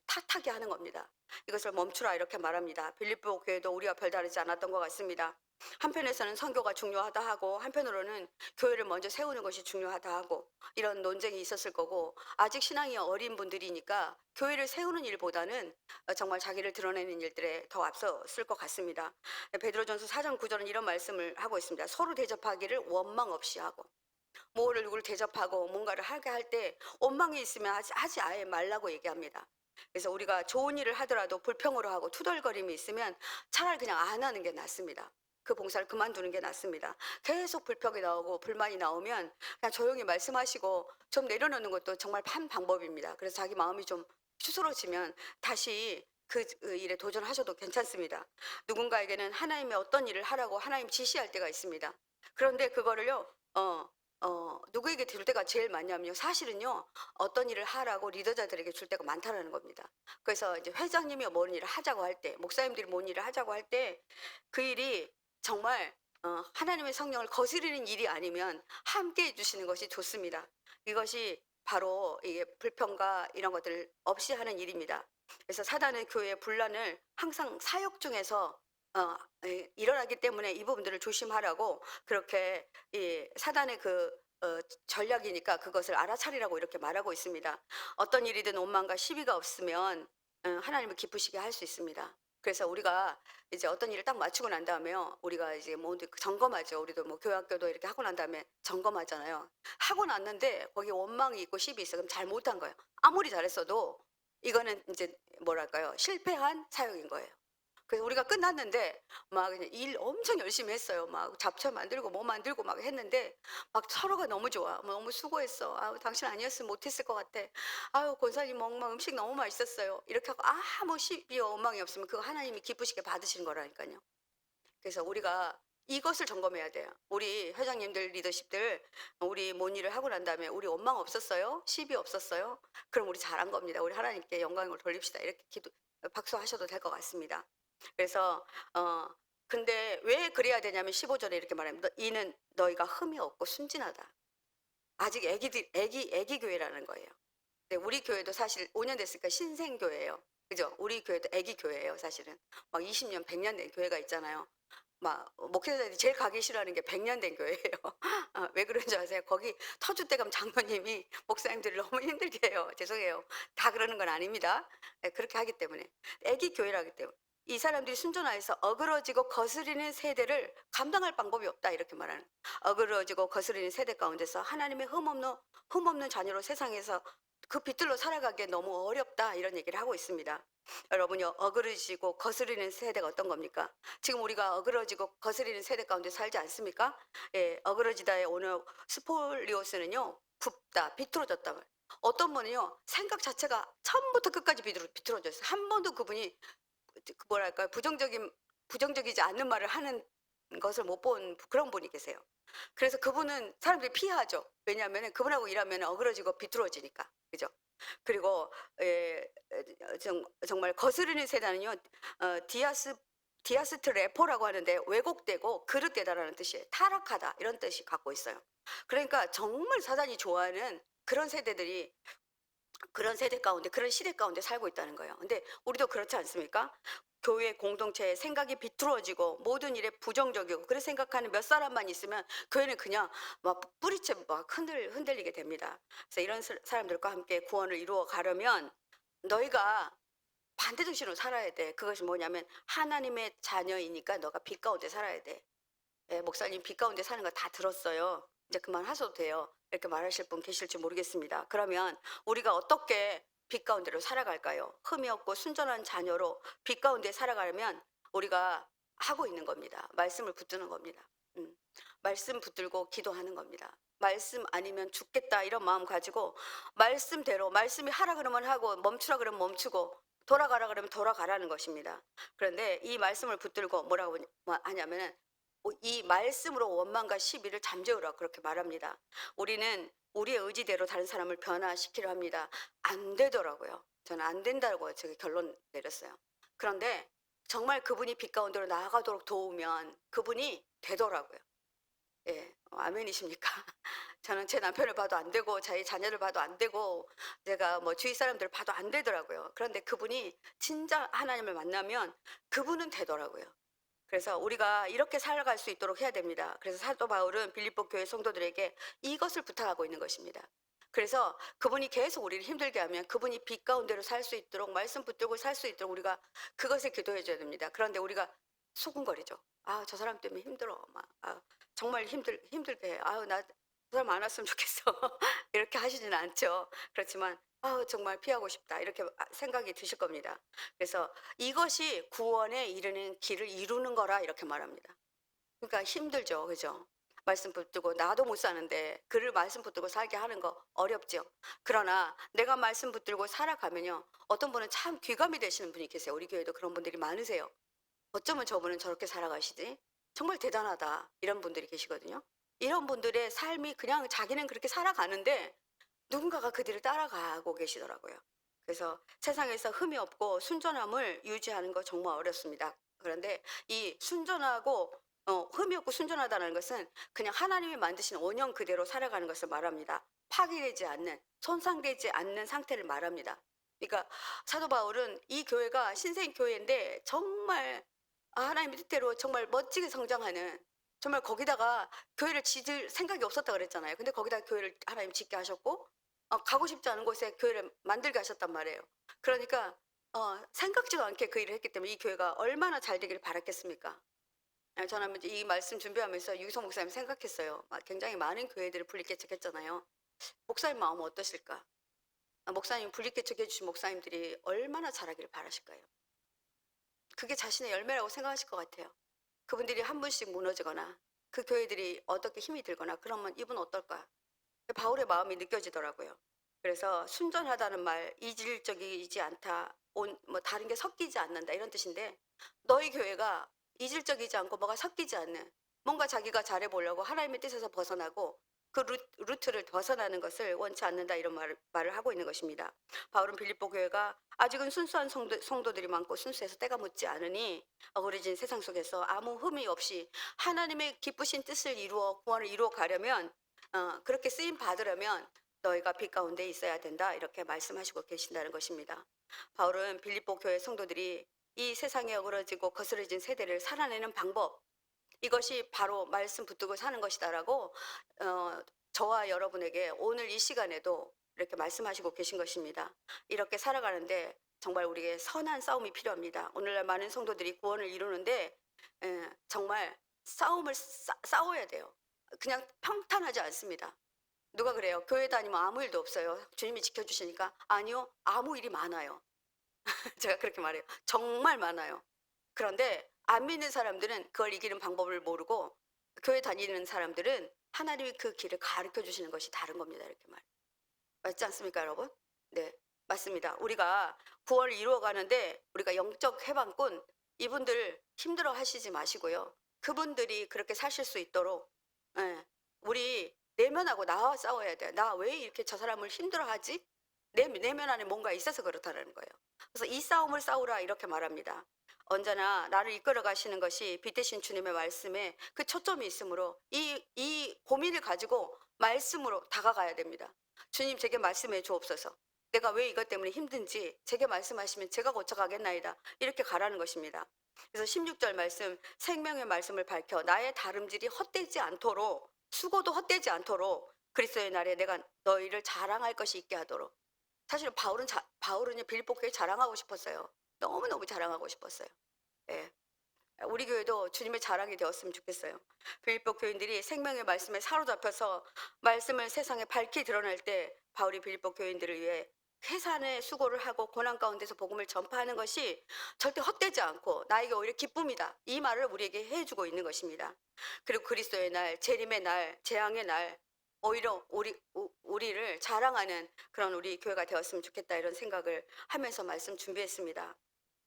탓하게 하는 겁니다. 이것을 멈추라 이렇게 말합니다. 빌립보 교회도 우리와 별다르지 않았던 것 같습니다. 한편에서는 선교가 중요하다 하고 한편으로는 교회를 먼저 세우는 것이 중요하다 하고 이런 논쟁이 있었을 거고 아직 신앙이 어린 분들이니까 교회를 세우는 일보다는 정말 자기를 드러내는 일들에 더 앞섰을 것 같습니다. 베드로전서 4장 9절은 이런 말씀을 하고 있습니다. 서로 대접하기를 원망 없이 하고 뭐를 누구를 대접하고 뭔가를 하게 할 때 원망이 있으면 하지 아예 말라고 얘기합니다. 그래서 우리가 좋은 일을 하더라도 불평으로 하고 투덜거림이 있으면 차라리 그냥 안 하는 게 낫습니다. 그 봉사를 그만두는 게 낫습니다. 계속 불평이 나오고 불만이 나오면 그냥 조용히 말씀하시고 좀 내려놓는 것도 정말 한 방법입니다. 그래서 자기 마음이 좀 추스러지면 다시 그 일에 도전하셔도 괜찮습니다. 누군가에게는 하나님의 어떤 일을 하라고 하나님 지시할 때가 있습니다. 그런데 그거를요, 누구에게 줄 때가 제일 많냐면요. 사실은요, 어떤 일을 하라고 리더자들에게 줄 때가 많다라는 겁니다. 그래서 이제 회장님이 뭔 일을 하자고 할 때, 목사님들이 뭔 일을 하자고 할 때, 그 일이 정말 하나님의 성령을 거스르는 일이 아니면 함께 해주시는 것이 좋습니다. 이것이 바로 이게 불평과 이런 것들 없이 하는 일입니다. 그래서 사단은 교회의 분란을 항상 사역 중에서 일어나기 때문에 이 부분들을 조심하라고 그렇게 이 사단의 전략이니까 그것을 알아차리라고 이렇게 말하고 있습니다. 어떤 일이든 원망과 시비가 없으면 하나님을 기쁘시게 할 수 있습니다. 그래서 우리가 이제 어떤 일을 딱 마치고 난 다음에요. 우리가 이제 모두 점검하죠. 우리도 뭐 교학교도 이렇게 하고 난 다음에 점검하잖아요. 하고 났는데 거기 원망이 있고 시비 있어. 그럼 잘못한 거예요. 아무리 잘했어도 이거는 이제 뭐랄까요? 실패한 사역인 거예요. 그래서 우리가 끝났는데 막 그냥 일 엄청 열심히 했어요. 막 잡초 만들고 뭐 만들고 막 했는데 막 서로가 너무 좋아. 뭐 너무 수고했어. 아우 당신 아니었으면 못했을 것 같아. 아유 권사님 막 음식 너무 맛있었어요. 이렇게 하고 아무 시비 원망이 없으면 그거 하나님이 기쁘시게 받으시는 거라니까요. 그래서 우리가 이것을 점검해야 돼요. 우리 회장님들, 리더십들, 우리 뭔 일을 하고 난 다음에 우리 원망 없었어요? 시비 없었어요? 그럼 우리 잘한 겁니다. 우리 하나님께 영광을 돌립시다. 이렇게 박수하셔도 될 것 같습니다. 그래서 근데 왜 그래야 되냐면 15절에 이렇게 말합니다. 이는 너희가 흠이 없고 순진하다. 아직 애기 교회라는 거예요. 근데 우리 교회도 사실 5년 됐으니까 신생교회예요. 그죠? 우리 교회도 애기 교회예요, 사실은. 막 20년, 100년 된 교회가 있잖아요. 막 목회자들이 제일 가기 싫어하는 게 100년 된 교회예요. 왜 그런지 아세요? 거기 터줏대 감 장로님이 목사님들을 너무 힘들게 해요. 죄송해요. 다 그러는 건 아닙니다. 그렇게 하기 때문에. 애기 교회라기 때문에. 이 사람들이 순전하여서 어그러지고 거스리는 세대를 감당할 방법이 없다 이렇게 말하는. 어그러지고 거스리는 세대 가운데서 하나님의 흠없는 자녀로 세상에서 그 빛들로 살아가기에 너무 어렵다 이런 얘기를 하고 있습니다. 여러분이 어그러지고 거스리는 세대가 어떤 겁니까? 지금 우리가 어그러지고 거스리는 세대 가운데 살지 않습니까? 예, 어그러지다의 오늘 스폴리오스는요, 굽다, 비틀어졌다. 어떤 분은요, 생각 자체가 처음부터 끝까지 비틀어졌어요. 한 번도 그분이 뭐랄까요, 부정적이지 않는 말을 하는 것을 못 본 그런 분이 계세요. 그래서 그분은 사람들이 피하죠. 왜냐하면 그분하고 일하면 어그러지고 비틀어지니까. 그죠? 그리고 정말 거스르는 세대는요, 디아스트 레포라고 하는데 왜곡되고 그릇되다라는 뜻이에요. 타락하다 이런 뜻이 갖고 있어요. 그러니까 정말 사단이 좋아하는 그런 세대들이 그런 세대 가운데 그런 시대 가운데 살고 있다는 거예요. 근데 우리도 그렇지 않습니까? 교회 공동체의 생각이 비뚤어지고 모든 일에 부정적이고 그렇게 생각하는 몇 사람만 있으면 교회는 그냥 막 뿌리채 막 흔들리게 됩니다. 그래서 이런 사람들과 함께 구원을 이루어 가려면 너희가 반대 정신으로 살아야 돼. 그것이 뭐냐면 하나님의 자녀이니까 너가 빛 가운데 살아야 돼. 예, 목사님 빛 가운데 사는 거 다 들었어요. 이제 그만하셔도 돼요. 이렇게 말하실 분 계실지 모르겠습니다. 그러면 우리가 어떻게 빛 가운데로 살아갈까요? 흠이 없고 순전한 자녀로 빛 가운데 살아가려면 우리가 하고 있는 겁니다. 말씀을 붙드는 겁니다. 말씀 붙들고 기도하는 겁니다. 말씀 아니면 죽겠다 이런 마음 가지고 말씀대로 말씀이 하라 그러면 하고 멈추라 그러면 멈추고 돌아가라 그러면 돌아가라는 것입니다. 그런데 이 말씀을 붙들고 뭐라고 하냐면은 이 말씀으로 원망과 시비를 잠재우라 그렇게 말합니다. 우리는 우리의 의지대로 다른 사람을 변화시키려 합니다. 안 되더라고요. 저는 안 된다고 저기 결론 내렸어요. 그런데 정말 그분이 빛 가운데로 나아가도록 도우면 그분이 되더라고요. 예, 아멘이십니까? 저는 제 남편을 봐도 안 되고 저희 자녀를 봐도 안 되고 제가 뭐 주위 사람들을 봐도 안 되더라고요. 그런데 그분이 진짜 하나님을 만나면 그분은 되더라고요. 그래서 우리가 이렇게 살아갈 수 있도록 해야 됩니다. 그래서 사도 바울은 빌립보 교회 성도들에게 이것을 부탁하고 있는 것입니다. 그래서 그분이 계속 우리를 힘들게 하면 그분이 빛 가운데로 살 수 있도록 말씀 붙들고 살 수 있도록 우리가 그것에 기도해 줘야 됩니다. 그런데 우리가 수군거리죠. 아, 저 사람 때문에 힘들어. 막, 아, 정말 힘들게 해. 아유, 나 그 사람 안 왔으면 좋겠어. 이렇게 하시지는 않죠. 그렇지만, 아우, 정말 피하고 싶다. 이렇게 생각이 드실 겁니다. 그래서 이것이 구원에 이르는 길을 이루는 거라 이렇게 말합니다. 그러니까 힘들죠. 그죠? 말씀 붙들고 나도 못 사는데 그를 말씀 붙들고 살게 하는 거 어렵죠. 그러나 내가 말씀 붙들고 살아가면요. 어떤 분은 참 귀감이 되시는 분이 계세요. 우리 교회도 그런 분들이 많으세요. 어쩌면 저분은 저렇게 살아가시지? 정말 대단하다. 이런 분들이 계시거든요. 이런 분들의 삶이 그냥 자기는 그렇게 살아가는데 누군가가 그 뒤를 따라가고 계시더라고요. 그래서 세상에서 흠이 없고 순전함을 유지하는 거 정말 어렵습니다. 그런데 이 순전하고 흠이 없고 순전하다는 것은 그냥 하나님이 만드신 원형 그대로 살아가는 것을 말합니다. 파괴되지 않는, 손상되지 않는 상태를 말합니다. 그러니까 사도 바울은 이 교회가 신생 교회인데 정말 하나님의 뜻대로 정말 멋지게 성장하는, 정말 거기다가 교회를 지을 생각이 없었다 그랬잖아요. 근데 거기다 교회를 하나님 짓게 하셨고 가고 싶지 않은 곳에 교회를 만들게 하셨단 말이에요. 그러니까 생각지도 않게 그 일을 했기 때문에 이 교회가 얼마나 잘 되기를 바랐겠습니까? 저는 이제 이 말씀 준비하면서 유기성 목사님 생각했어요. 굉장히 많은 교회들을 분리개척했잖아요. 목사님 마음은 어떠실까? 목사님 분리개척해 주신 목사님들이 얼마나 잘하기를 바라실까요? 그게 자신의 열매라고 생각하실 것 같아요. 그분들이 한 분씩 무너지거나 그 교회들이 어떻게 힘이 들거나 그러면 이분 어떨까? 바울의 마음이 느껴지더라고요. 그래서 순전하다는 말, 이질적이지 않다, 뭐 다른 게 섞이지 않는다 이런 뜻인데 너희 교회가 이질적이지 않고 뭐가 섞이지 않는, 뭔가 자기가 잘해보려고 하나님의 뜻에서 벗어나고 그 루트를 벗어나는 것을 원치 않는다 이런 말을 하고 있는 것입니다. 바울은 빌립보 교회가 아직은 순수한 성도들이 많고 순수해서 때가 묻지 않으니 어그러진 세상 속에서 아무 흠이 없이 하나님의 기쁘신 뜻을 이루어 구원을 이루어 가려면 그렇게 쓰임 받으려면 너희가 빛 가운데 있어야 된다 이렇게 말씀하시고 계신다는 것입니다. 바울은 빌립보 교회 성도들이 이 세상에 어그러지고 거스러진 세대를 살아내는 방법, 이것이 바로 말씀 붙들고 사는 것이다라고 저와 여러분에게 오늘 이 시간에도 이렇게 말씀하시고 계신 것입니다. 이렇게 살아가는데 정말 우리에게 선한 싸움이 필요합니다. 오늘날 많은 성도들이 구원을 이루는데 정말 싸움을 싸워야 돼요. 그냥 평탄하지 않습니다. 누가 그래요? 교회 다니면 아무 일도 없어요. 주님이 지켜주시니까. 아니요, 아무 일이 많아요. 제가 그렇게 말해요. 정말 많아요. 그런데 안 믿는 사람들은 그걸 이기는 방법을 모르고 교회 다니는 사람들은 하나님이 그 길을 가르쳐 주시는 것이 다른 겁니다. 이렇게 말해요. 맞지 않습니까, 여러분? 네, 맞습니다. 우리가 구원을 이루어 가는데 우리가 영적 해방꾼 이분들 힘들어 하시지 마시고요. 그분들이 그렇게 사실 수 있도록 우리 내면하고 나와 싸워야 돼요. 나 왜 이렇게 저 사람을 힘들어 하지? 내면 안에 뭔가 있어서 그렇다는 거예요. 그래서 이 싸움을 싸우라 이렇게 말합니다. 언제나 나를 이끌어 가시는 것이 빛 대신 주님의 말씀에 그 초점이 있으므로 이 고민을 가지고 말씀으로 다가가야 됩니다. 주님 제게 말씀해 주옵소서. 내가 왜 이것 때문에 힘든지 제게 말씀하시면 제가 고쳐가겠나이다. 이렇게 가라는 것입니다. 그래서 16절 말씀, 생명의 말씀을 밝혀 나의 다름질이 헛되지 않도록, 수고도 헛되지 않도록 그리스도의 날에 내가 너희를 자랑할 것이 있게 하도록. 사실 바울은 빌립보 교회 자랑하고 싶었어요. 너무너무 자랑하고 싶었어요. 예. 우리 교회도 주님의 자랑이 되었으면 좋겠어요. 빌립보 교인들이 생명의 말씀에 사로잡혀서 말씀을 세상에 밝히 드러낼 때 바울이 빌립보 교인들을 위해 해산의 수고를 하고 고난 가운데서 복음을 전파하는 것이 절대 헛되지 않고 나에게 오히려 기쁨이다. 이 말을 우리에게 해주고 있는 것입니다. 그리고 그리스도의 날, 재림의 날, 재앙의 날, 오히려 우리를 자랑하는 그런 우리 교회가 되었으면 좋겠다 이런 생각을 하면서 말씀 준비했습니다.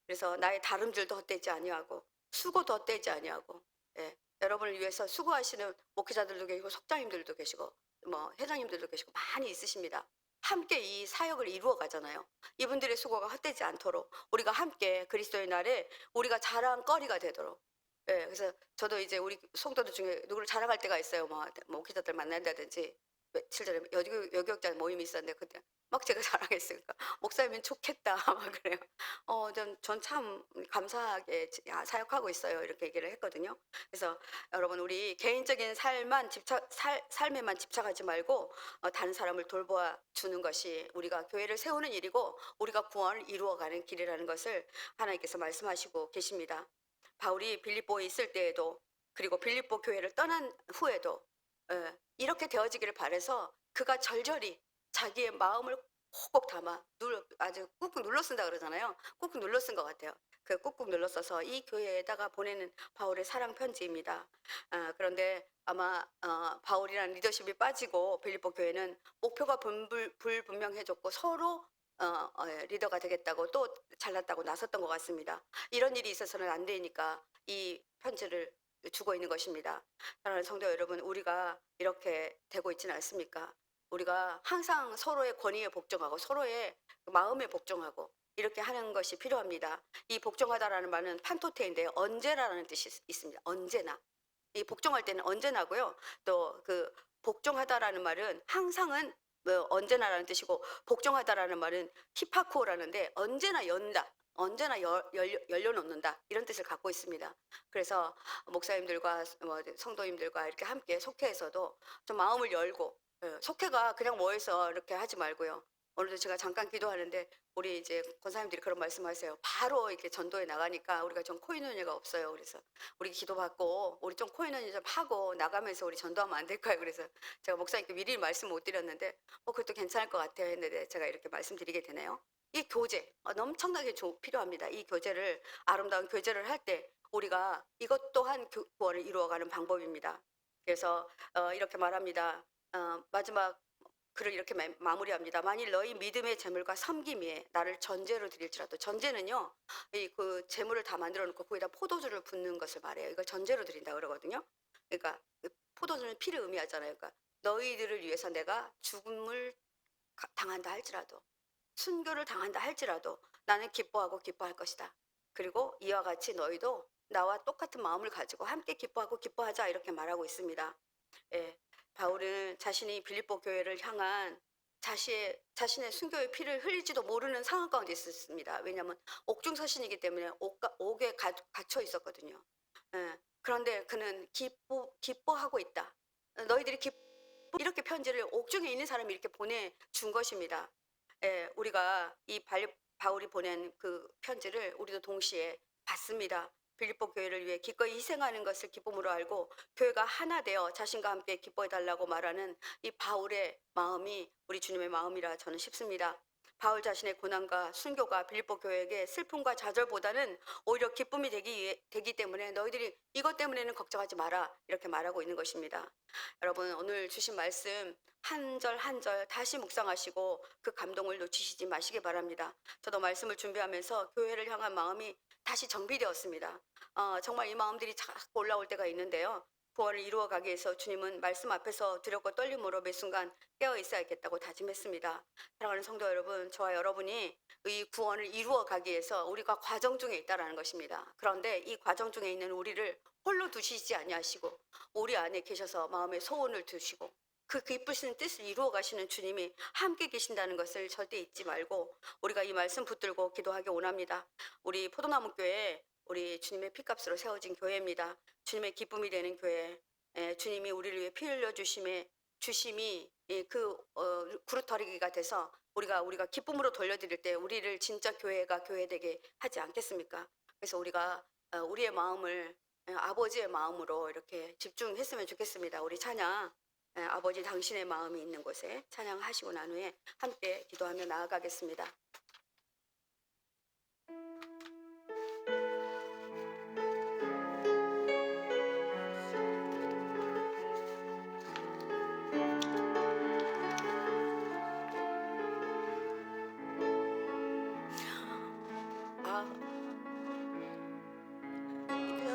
그래서 나의 다름질도 헛되지 아니하고 수고도 헛되지 아니하고, 예, 여러분을 위해서 수고하시는 목회자들도 계시고 속장님들도 계시고 뭐 회장님들도 계시고 많이 있으십니다. 함께 이 사역을 이루어 가잖아요. 이분들의 수고가 헛되지 않도록 우리가 함께 그리스도의 날에 우리가 자랑거리가 되도록. 예, 그래서 저도 이제 우리 성도들 중에 누구를 자랑할 때가 있어요. 뭐 목회자들 만난다든지 며칠 전에 여교육자 모임이 있었는데 그때 막 제가 자랑했어요. 그러니까 "목사님은 좋겠다." 막 그래요. 전 참 감사하게 사역하고 있어요." 이렇게 얘기를 했거든요. 그래서 여러분 우리 개인적인 삶에만 집착하지 말고 다른 사람을 돌보아 주는 것이 우리가 교회를 세우는 일이고 우리가 구원을 이루어가는 길이라는 것을 하나님께서 말씀하시고 계십니다. 바울이 빌립보에 있을 때에도 그리고 빌립보 교회를 떠난 후에도 이렇게 되어지기를 바라서 그가 절절히 자기의 마음을 꼭꼭 담아 아주 꾹꾹 눌러 쓴다 그러잖아요. 꾹꾹 눌러 쓴 것 같아요. 그 꾹꾹 눌러 써서 이 교회에다가 보내는 바울의 사랑 편지입니다. 그런데 아마 바울이라는 리더십이 빠지고 빌립보 교회는 목표가 불분명해졌고 서로 리더가 되겠다고 또 잘났다고 나섰던 것 같습니다. 이런 일이 있어서는 안 되니까 이 편지를 주고 있는 것입니다. 사랑하는 성도 여러분, 우리가 이렇게 되고 있지는 않습니까? 우리가 항상 서로의 권위에 복종하고 서로의 마음에 복종하고 이렇게 하는 것이 필요합니다. 이 복종하다라는 말은 판토테인데요. 언제라는 뜻이 있습니다. 언제나. 이 복종할 때는 언제나고요. 또 그 복종하다라는 말은 항상은 언제나라는 뜻이고 복종하다라는 말은 히파코라는데 언제나 연다. 언제나 열려놓는다 이런 뜻을 갖고 있습니다. 그래서 목사님들과 성도님들과 이렇게 함께 속회에서도 좀 마음을 열고 속회가 그냥 모여서 이렇게 하지 말고요. 오늘도 제가 잠깐 기도하는데 우리 이제 권사님들이 그런 말씀하세요. 바로 이렇게 전도에 나가니까 우리가 좀 코이노니아가 없어요. 그래서 우리 기도받고 우리 좀 코이노니아 좀 하고 나가면서 우리 전도하면 안 될까요? 그래서 제가 목사님께 미리 말씀 못 드렸는데 그것도 괜찮을 것 같아요 했는데 제가 이렇게 말씀드리게 되네요. 이 교제 엄청나게 필요합니다. 이 교제를 아름다운 교제를 할 때 우리가 이것 또한 구원을 이루어가는 방법입니다. 그래서 이렇게 말합니다. 마지막 글을 이렇게 마무리합니다. 만일 너희 믿음의 재물과 섬김에 나를 전제로 드릴지라도 전제는요 이 그 재물을 다 만들어 놓고 거기다 포도주를 붓는 것을 말해요. 이걸 전제로 드린다 그러거든요. 그러니까 그 포도주는 피를 의미하잖아요. 그러니까 너희들을 위해서 내가 죽음을 당한다 할지라도 순교를 당한다 할지라도 나는 기뻐하고 기뻐할 것이다. 그리고 이와 같이 너희도 나와 똑같은 마음을 가지고 함께 기뻐하고 기뻐하자 이렇게 말하고 있습니다. 예, 바울은 자신이 빌립보 교회를 향한 자신의 순교의 피를 흘리지도 모르는 상황 가운데 있었습니다. 왜냐하면 옥중서신이기 때문에 옥에 갇혀 있었거든요. 예, 그런데 그는 기뻐하고 있다. 너희들이 이렇게 편지를 옥중에 있는 사람이 이렇게 보내준 것입니다. 예, 우리가 이 바울이 보낸 그 편지를 우리도 동시에 받습니다. 빌립보 교회를 위해 기꺼이 희생하는 것을 기쁨으로 알고 교회가 하나 되어 자신과 함께 기뻐해달라고 말하는 이 바울의 마음이 우리 주님의 마음이라 저는 싶습니다. 바울 자신의 고난과 순교가 빌립보 교회에게 슬픔과 좌절보다는 오히려 기쁨이 되기 때문에 너희들이 이것 때문에는 걱정하지 마라 이렇게 말하고 있는 것입니다. 여러분 오늘 주신 말씀 한 절 한 절 다시 묵상하시고 그 감동을 놓치시지 마시기 바랍니다. 저도 말씀을 준비하면서 교회를 향한 마음이 다시 정비되었습니다. 정말 이 마음들이 자꾸 올라올 때가 있는데요. 구원을 이루어가기 위해서 주님은 말씀 앞에서 두렵고 떨림으로 매 순간 깨어 있어야겠다고 다짐했습니다. 사랑하는 성도 여러분, 저와 여러분이 이 구원을 이루어가기 위해서 우리가 과정 중에 있다는 것입니다. 그런데 이 과정 중에 있는 우리를 홀로 두시지 아니하시고 우리 안에 계셔서 마음의 소원을 두시고 그 기쁘신 뜻을 이루어 가시는 주님이 함께 계신다는 것을 절대 잊지 말고 우리가 이 말씀 붙들고 기도하기 원합니다. 우리 포도나무 교회 우리 주님의 피값으로 세워진 교회입니다. 주님의 기쁨이 되는 교회. 주님이 우리를 위해 피 흘려 주심이 그 그루터리기가 돼서 우리가 기쁨으로 돌려드릴 때 우리를 진짜 교회가 교회되게 하지 않겠습니까? 그래서 우리가 우리의 마음을 아버지의 마음으로 이렇게 집중했으면 좋겠습니다. 우리 찬양 아버지 당신의 마음이 있는 곳에 찬양하시고 난 후에 함께 기도하며 나아가겠습니다.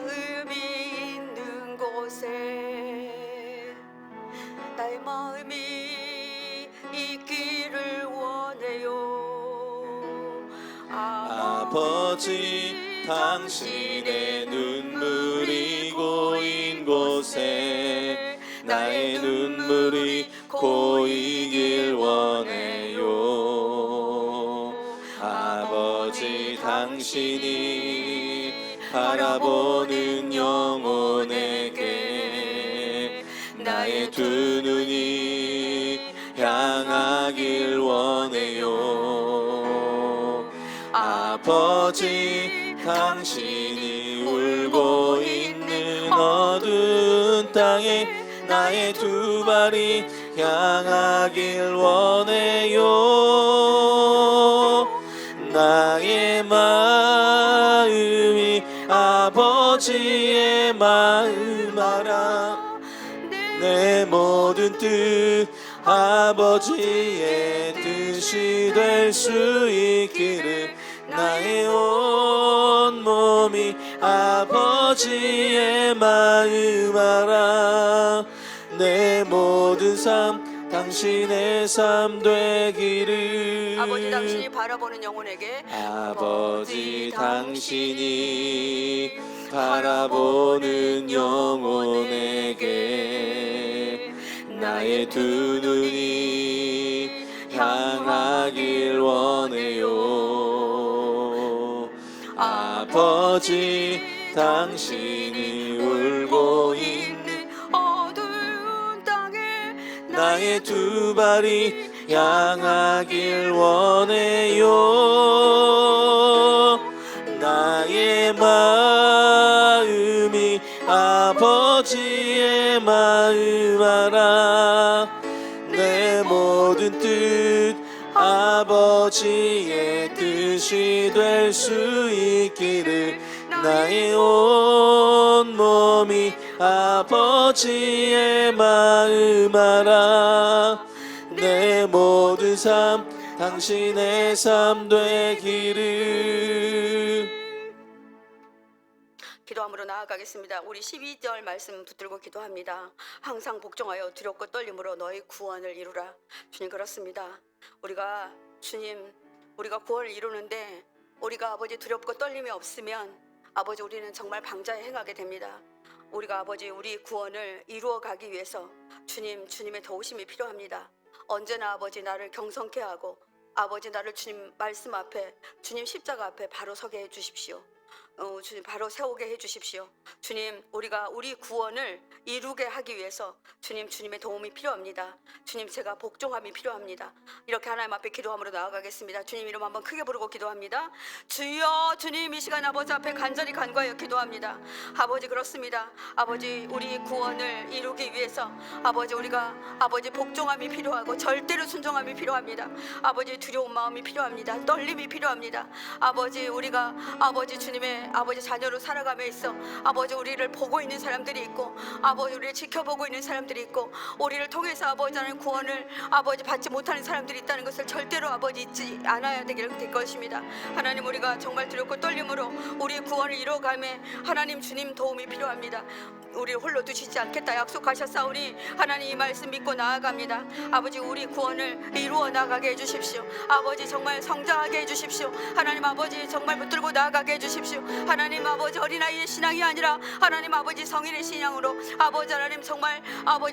의미 있는 곳에 나의 마음이 있기를 원해요. 아버지 당신의 눈물이 고인 곳에 나의 눈물이 고이길 원해요. 아버지 당신이 바라보는 영혼에게 나의 두 눈이 향하길 원해요. 아버지 당신이 울고 있는 어두운 땅에 나의 두 발이 향하길 원해요. 나의 마음이 아버지의 마음 알아. 내 모든 뜻 아버지의 뜻이 될 수 있기를 나의 온 몸이 아버지의 마음 알아. 내 모든 삶 당신의 삶 되기를. 아버지 당신이 바라보는 영혼에게 아버지 당신이 바라보는 영혼에게 나의 두 눈이 향하길 원해요. 아버지 당신이 울고 있는 어두운 땅에 나의 두 발이 향하길 원해요. 나의 마음이 아버지의 마음 알아. 내 모든 뜻 아버지의 뜻이 될 수 있기를 나의 온 몸이 아버지의 마음 알아. 내 모든 삶 당신의 삶 되기를. 기도함으로 나아가겠습니다. 우리 12절 말씀 붙들고 기도합니다. 항상 복종하여 두렵고 떨림으로 너희 구원을 이루라. 주님, 그렇습니다. 주님, 우리가 구원을 이루는데 우리가 아버지 두렵고 떨림이 없으면 아버지 우리는 정말 방자에 행하게 됩니다. 우리가 아버지 우리 구원을 이루어 가기 위해서 주님의 도우심이 필요합니다. 언제나 아버지 나를 경성케 하고 아버지 나를 주님 말씀 앞에, 주님 십자가 앞에 바로 서게 해 주십시오. 주님 바로 세우게 해 주십시오. 주님, 우리가 우리 구원을 이루게 하기 위해서 주님의 도움이 필요합니다. 주님, 제가 복종함이 필요합니다. 이렇게 하나님 앞에 기도함으로 나아가겠습니다. 주님 이름 한번 크게 부르고 기도합니다. 주여, 주님 이 시간 아버지 앞에 간절히 간구하여 기도합니다. 아버지, 그렇습니다. 아버지 우리 구원을 이루기 위해서 우리가 복종함이 필요하고 절대로 순종함이 필요합니다. 아버지 두려운 마음이 필요합니다. 떨림이 필요합니다. 우리가 주님의 자녀로 살아감에 있어 우리를 보고 있는 사람들이 있고 우리를 지켜보고 있는 사람들이 있고 우리를 통해서 하나님 구원을 받지 못하는 사람들이 있다는 것을 절대로 잊지 않아야 될 것입니다. 하나님, 우리가 정말 두렵고 떨림으로 우리의 구원을 이루어가며 하나님 주님 도움이 필요합니다. 우리를 홀로 두시지 않겠다 약속하셨사오니 하나님 이 말씀 믿고 나아갑니다. 아버지, 우리 구원을 이루어 나가게 해주십시오. 아버지, 정말 성장하게 해주십시오. 하나님 아버지, 정말 붙들고 나아가게 해주십시오. 하나님 아버지, 어린아이의 신앙이 아니라 하나님 아버지 성인의 신앙으로, 하나님 정말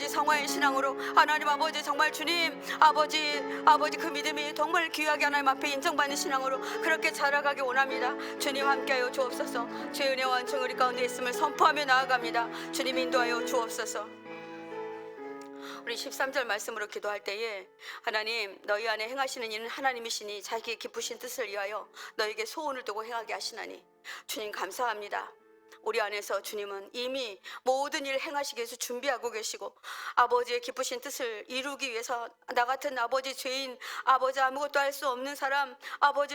성화의 신앙으로, 하나님 아버지 정말 주님 그 믿음이 정말 귀하게 하나님 앞에 인정받는 신앙으로 그렇게 자라가기 원합니다. 주님 함께하여 주옵소서. 주의 은혜와 완충 우리 가운데 있음을 선포하며 나아갑니다. 주님 인도하여 주옵소서. 우리 13절 말씀으로 기도할 때에 하나님, 너희 안에 행하시는 이는 하나님이시니 자기의 기쁘신 뜻을 위하여 너에게 소원을 두고 행하게 하시나니. 주님 감사합니다. 우리 안에서 주님은 이미 모든 일을 행하시기 위해서 준비하고 계시고 아버지의 기쁘신 뜻을 이루기 위해서 나 같은 죄인, 아무것도 할 수 없는 사람,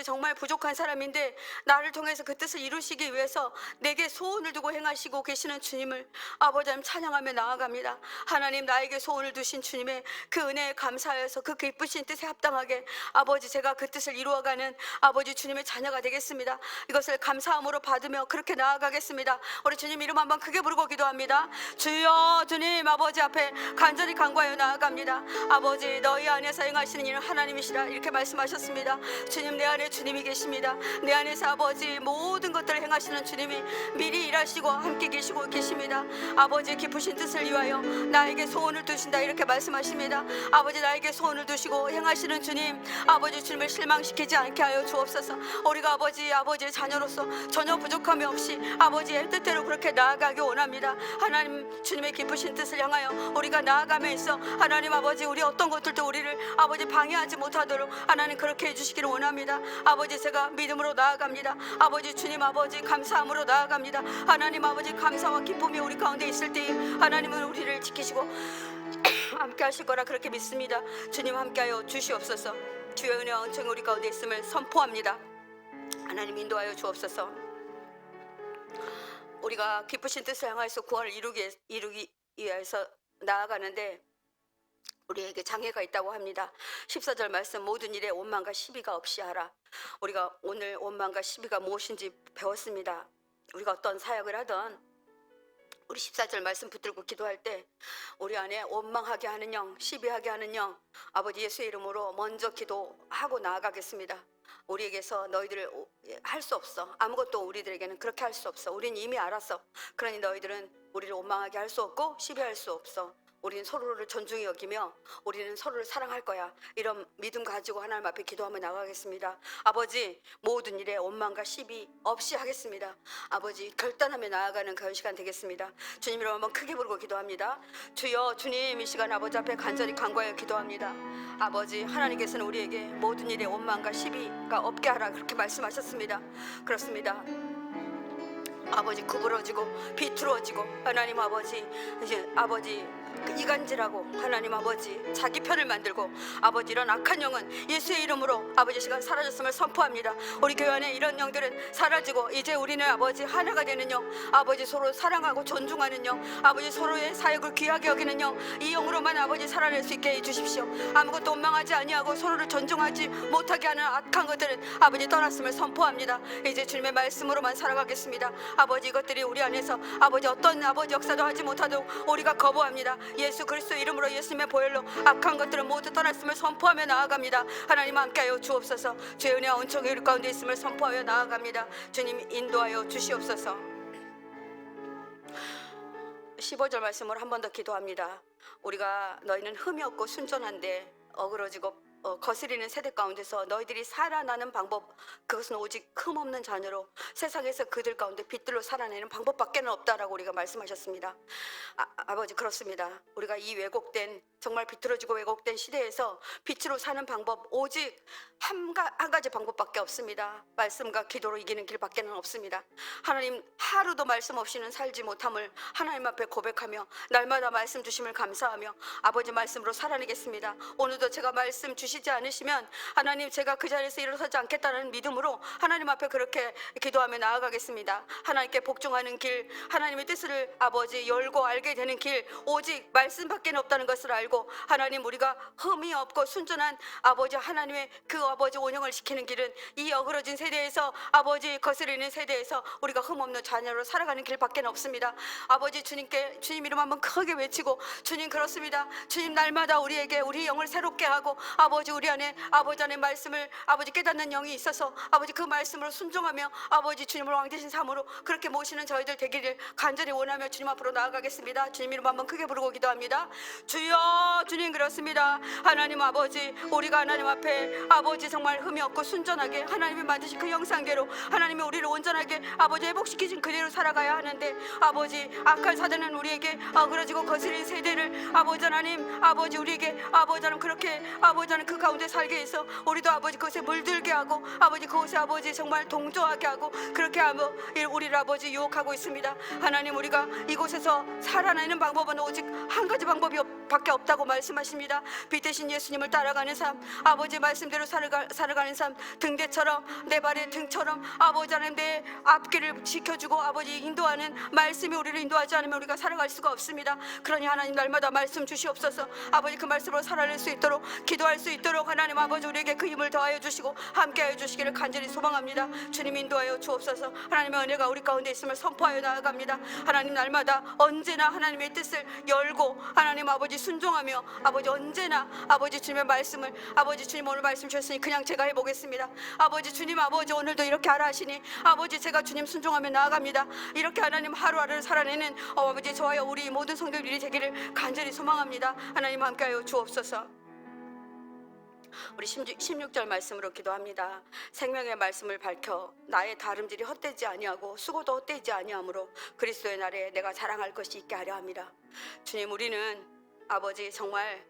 정말 부족한 사람인데 나를 통해서 그 뜻을 이루시기 위해서 내게 소원을 두고 행하시고 계시는 주님을 하나님 찬양하며 나아갑니다. 하나님, 나에게 소원을 두신 주님의 그 은혜에 감사해서 그 기쁘신 뜻에 합당하게 제가 그 뜻을 이루어가는 주님의 자녀가 되겠습니다. 이것을 감사함으로 받으며 그렇게 나아가겠습니다. 기도합니다. 우리 주님 이름 한번 크게 부르고 기도합니다. 주여 주님 아버지 앞에 간절히 간구하여 나아갑니다. 아버지 너희 안에서 행하시는 일은 하나님이시라 이렇게 말씀하셨습니다. 주님 내 안에 주님이 계십니다. 내 안에서 아버지 모든 것들을 행하시는 주님이 미리 일하시고 함께 계시고 계십니다. 아버지 기쁘신 뜻을 위하여 나에게 소원을 두신다 이렇게 말씀하십니다. 아버지 나에게 소원을 두시고 행하시는 주님, 아버지 주님을 실망시키지 않게 하여 주옵소서. 우리가 아버지의 자녀로서 전혀 부족함이 없이 아버지의 뜻대로 그렇게 나아가기 원합니다. 하나님 주님의 기쁘신 뜻을 향하여 우리가 나아감에 있어 하나님 아버지 우리 어떤 것들도 우리를 아버지 방해하지 못하도록 하나님 그렇게 해주시기를 원합니다. 아버지 제가 믿음으로 나아갑니다. 아버지 주님 아버지 감사함으로 나아갑니다. 하나님 아버지 감사와 기쁨이 우리 가운데 있을 때에 하나님은 우리를 지키시고 함께 하실 거라 그렇게 믿습니다. 주님 함께하여 주시옵소서. 주의 은혜와 은총이 우리 가운데 있음을 선포합니다. 하나님 인도하여 주옵소서. 우리가 기쁘신 뜻을 향해서 구원을 이루기 위해서 나아가는데 우리에게 장애가 있다고 합니다. 14절 말씀 모든 일에 원망과 시비가 없이 하라. 우리가 오늘 원망과 시비가 무엇인지 배웠습니다. 우리가 어떤 사역을 하던 우리 14절 말씀 붙들고 기도할 때 우리 안에 원망하게 하는 영, 시비하게 하는 영 아버지 예수의 이름으로 먼저 기도하고 나아가겠습니다. 우리에게서 너희들 할 수 없어. 아무것도 우리들에게는 그렇게 할 수 없어. 우린 이미 알았어. 그러니 너희들은 우리를 원망하게 할 수 없고 시비할 수 없어. 우리는 서로를 존중히 여기며 우리는 서로를 사랑할 거야. 이런 믿음 가지고 하나님 앞에 기도하며 나가겠습니다. 아버지 모든 일에 원망과 시비 없이 하겠습니다. 아버지 결단하며 나아가는 그런 시간 되겠습니다. 주님 이름 한번 크게 부르고 기도합니다. 주여 주님 이 시간 아버지 앞에 간절히 간구하여 기도합니다. 아버지 하나님께서는 우리에게 모든 일에 원망과 시비가 없게 하라 그렇게 말씀하셨습니다. 그렇습니다. 아버지 구부러지고 비틀어지고 하나님 아버지 이제 아버지 이간질하고 하나님 아버지 자기 편을 만들고 아버지 이런 악한 영은 예수의 이름으로 아버지 시간 사라졌음을 선포합니다. 우리 교회 안에 이런 영들은 사라지고 이제 우리는 아버지 하나가 되는 영, 아버지 서로 사랑하고 존중하는 영, 아버지 서로의 사역을 귀하게 여기는 영, 이 영으로만 아버지 살아낼 수 있게 해주십시오. 아무것도 원망하지 아니하고 서로를 존중하지 못하게 하는 악한 것들은 아버지 떠났음을 선포합니다. 이제 주님의 말씀으로만 살아가겠습니다. 아버지 이것들이 우리 안에서 아버지 어떤 아버지 역사도 하지 못하도록 우리가 거부합니다. 예수 그리스도 이름으로 예수님의 보혈로 악한 것들은 모두 떠났음을 선포하며 나아갑니다. 하나님 함께하여 주옵소서. 주의 은혜와 은총이 우리 가운데 있음을 선포하여 나아갑니다. 주님 인도하여 주시옵소서. 15절 말씀으로 한 번 더 기도합니다. 우리가 너희는 흠이 없고 순전한데 어그러지고 거스리는 세대 가운데서 너희들이 살아나는 방법 그것은 오직 흠없는 자녀로 세상에서 그들 가운데 빛들로 살아내는 방법밖에 없다라고 우리가 말씀하셨습니다. 아버지 그렇습니다. 우리가 이 왜곡된 정말 비틀어지고 왜곡된 시대에서 빛으로 사는 방법 오직 한 가지 방법밖에 없습니다. 말씀과 기도로 이기는 길밖에는 없습니다. 하나님 하루도 말씀 없이는 살지 못함을 하나님 앞에 고백하며 날마다 말씀 주심을 감사하며 아버지 말씀으로 살아내겠습니다. 오늘도 제가 말씀 주시지 않으시면 하나님 제가 그 자리에서 일어서지 않겠다는 믿음으로 하나님 앞에 그렇게 기도하며 나아가겠습니다. 하나님께 복종하는 길, 하나님의 뜻을 아버지 열고 알게 되는 길 오직 말씀밖에 없다는 것을 알고 하나님 우리가 흠이 없고 순전한 아버지 하나님의 그 아버지 온영을 시키는 길은 이 어그러진 세대에서 아버지 거스리는 세대에서 우리가 흠없는 자녀로 살아가는 길밖에 없습니다. 아버지 주님께 주님 이름 한번 크게 외치고 주님 그렇습니다. 주님 날마다 우리에게 우리 영을 새롭게 하고 아버지 우리 안에 아버지 안에 말씀을 아버지 깨닫는 영이 있어서 아버지 그 말씀으로 순종하며 아버지 주님을 왕되신 삶으로 그렇게 모시는 저희들 되기를 간절히 원하며 주님 앞으로 나아가겠습니다. 주님 이름 한번 크게 부르고 기도합니다. 주여 주님 그렇습니다. 하나님 아버지 우리가 하나님 앞에 아버지 정말 흠이 없고 순전하게 하나님이 만드신 그 형상대로 하나님이 우리를 온전하게 아버지 회복시키신 그대로 살아가야 하는데 아버지 악한 사단은 우리에게 어그러지고 거스린 세대를 아버지 하나님 아버지 우리에게 아버지 하나님 그렇게 아버지 하나님 그 가운데 살게 해서 우리도 아버지 그것에 물들게 하고 아버지 그것에 아버지 정말 동조하게 하고 그렇게 하며 우리를 아버지 유혹하고 있습니다. 하나님 우리가 이곳에서 살아내는 방법은 오직 한 가지 방법이 밖에 없다고 말씀하십니다. 빛 대신 예수님을 따라가는 삶 아버지 말씀대로 살아가는 삶 등대처럼 내 발의 등처럼 아버지 하나님 내 앞길을 지켜주고 아버지 인도하는 말씀이 우리를 인도하지 않으면 우리가 살아갈 수가 없습니다. 그러니 하나님 날마다 말씀 주시옵소서. 아버지 그 말씀으로 살아낼 수 있도록 기도할 수 있도록 하나님 아버지 우리에게 그 힘을 더하여 주시고 함께하여 주시기를 간절히 소망합니다. 주님 인도하여 주옵소서. 하나님의 은혜가 우리 가운데 있음을 선포하여 나아갑니다. 하나님 날마다 언제나 하나님의 뜻을 열고 하나님 아버지 순종하며 아버지 언제나 아버지 주님의 말씀을 아버지 주님 오늘 말씀 주셨으니 그냥 제가 해보겠습니다. 아버지 주님 아버지 오늘도 이렇게 하라 하시니 아버지 제가 주님 순종하며 나아갑니다. 이렇게 하나님 하루하루를 살아내는 아버지 저와 우리 모든 성도들이 되기를 간절히 소망합니다. 하나님 함께하여 주옵소서. 우리 16절 말씀으로 기도합니다. 생명의 말씀을 밝혀 나의 다름질이 헛되지 아니하고 수고도 헛되지 아니하므로 그리스도의 날에 내가 자랑할 것이 있게 하려 합니다. 주님 우리는 아버지 정말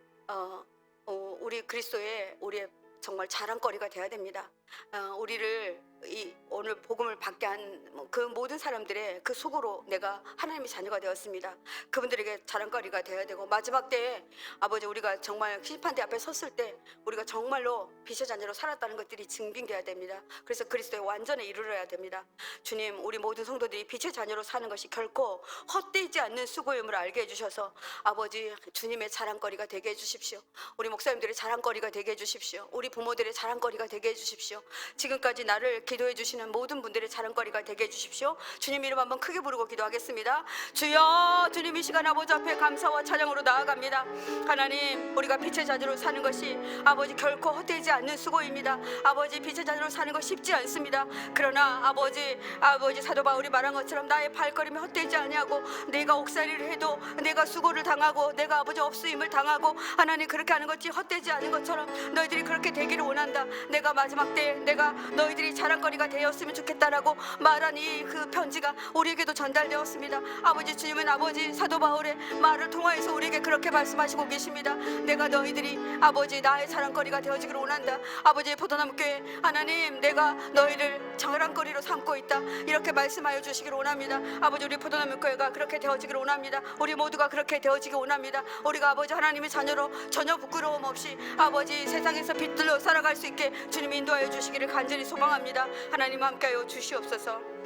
우리 그리스도의 우리의 정말 자랑거리가 되어야 됩니다. 우리를 이 오늘 복음을 받게 한 그 모든 사람들의 그 속으로 내가 하나님의 자녀가 되었습니다. 그분들에게 자랑거리가 되어야 되고 마지막 때에 아버지 우리가 정말 심판대 앞에 섰을 때 우리가 정말로 빛의 자녀로 살았다는 것들이 증빙돼야 됩니다. 그래서 그리스도의 완전에 이르러야 됩니다. 주님 우리 모든 성도들이 빛의 자녀로 사는 것이 결코 헛되지 않는 수고임을 알게 해주셔서 아버지 주님의 자랑거리가 되게 해주십시오. 우리 목사님들의 자랑거리가 되게 해주십시오. 우리 부모들의 자랑거리가 되게 해주십시오. 지금까지 나를 기도해 주시는 모든 분들의 자랑거리가 되게 해주십시오. 주님 이름 한번 크게 부르고 기도하겠습니다. 주여 주님 이 시간 아버지 앞에 감사와 찬양으로 나아갑니다. 하나님 우리가 빛의 자녀로 사는 것이 아버지 결코 헛되지 않는 수고입니다. 아버지 빛의 자녀로 사는 것 쉽지 않습니다. 그러나 아버지 사도 바울이 말한 것처럼 나의 발걸음이 헛되지 아니하고 내가 옥살이를 해도 내가 수고를 당하고 내가 아버지 업수임을 당하고 하나님 그렇게 하는 것이 헛되지 않은 것처럼 너희들이 그렇게 되기를 원한다. 내가 마지막 때에 내가 너희들이 자랑거리가 되었으면 좋겠다라고 말한 이 그 편지가 우리에게도 전달되었습니다. 아버지 주님은 아버지 사도 바울의 말을 통하여서 우리에게 그렇게 말씀하시고 계십니다. 내가 너희들이 아버지 나의 자랑거리가 되어지기를 원한다. 아버지 포도나무교회 하나님 내가 너희를 자랑거리로 삼고 있다. 이렇게 말씀하여 주시기를 원합니다. 아버지 우리 포도나무교회가 그렇게 되어지기를 원합니다. 우리 모두가 그렇게 되어지기 원합니다. 우리가 아버지 하나님의 자녀로 전혀 부끄러움 없이 아버지 세상에서 빛들로 살아갈 수 있게 주님 인도하여 주시기를 간절히 소망합니다. 하나님 함께하여 주시옵소서.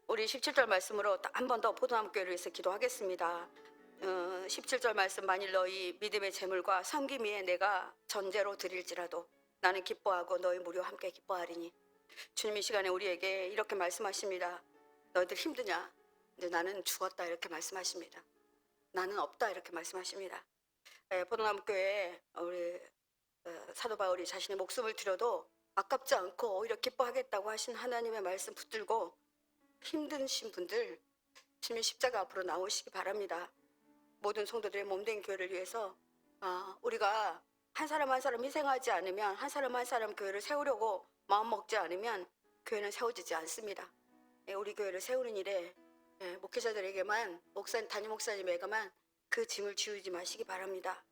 우리 17절 말씀으로 한 번 더 포도나무교회를 위해서 기도하겠습니다. 17절 말씀 만일 너희 믿음의 재물과 섬김 위에 내가 전제로 드릴지라도 나는 기뻐하고 너희 무료 함께 기뻐하리니. 주님 이 시간에 우리에게 이렇게 말씀하십니다. 너희들 힘드냐? 근데 나는 죽었다 이렇게 말씀하십니다. 나는 없다 이렇게 말씀하십니다. 포도나무교회에 우리 사도 바울이 자신의 목숨을 들여도 아깝지 않고 오히려 기뻐하겠다고 하신 하나님의 말씀 붙들고 힘드신 분들 주님의 십자가 앞으로 나오시기 바랍니다. 모든 성도들의 몸된 교회를 위해서 우리가 한 사람 한 사람 희생하지 않으면 한 사람 한 사람 교회를 세우려고 마음 먹지 않으면 교회는 세워지지 않습니다. 우리 교회를 세우는 일에 목회자들에게만 담임 목사님에게만 그 짐을 지우지 마시기 바랍니다.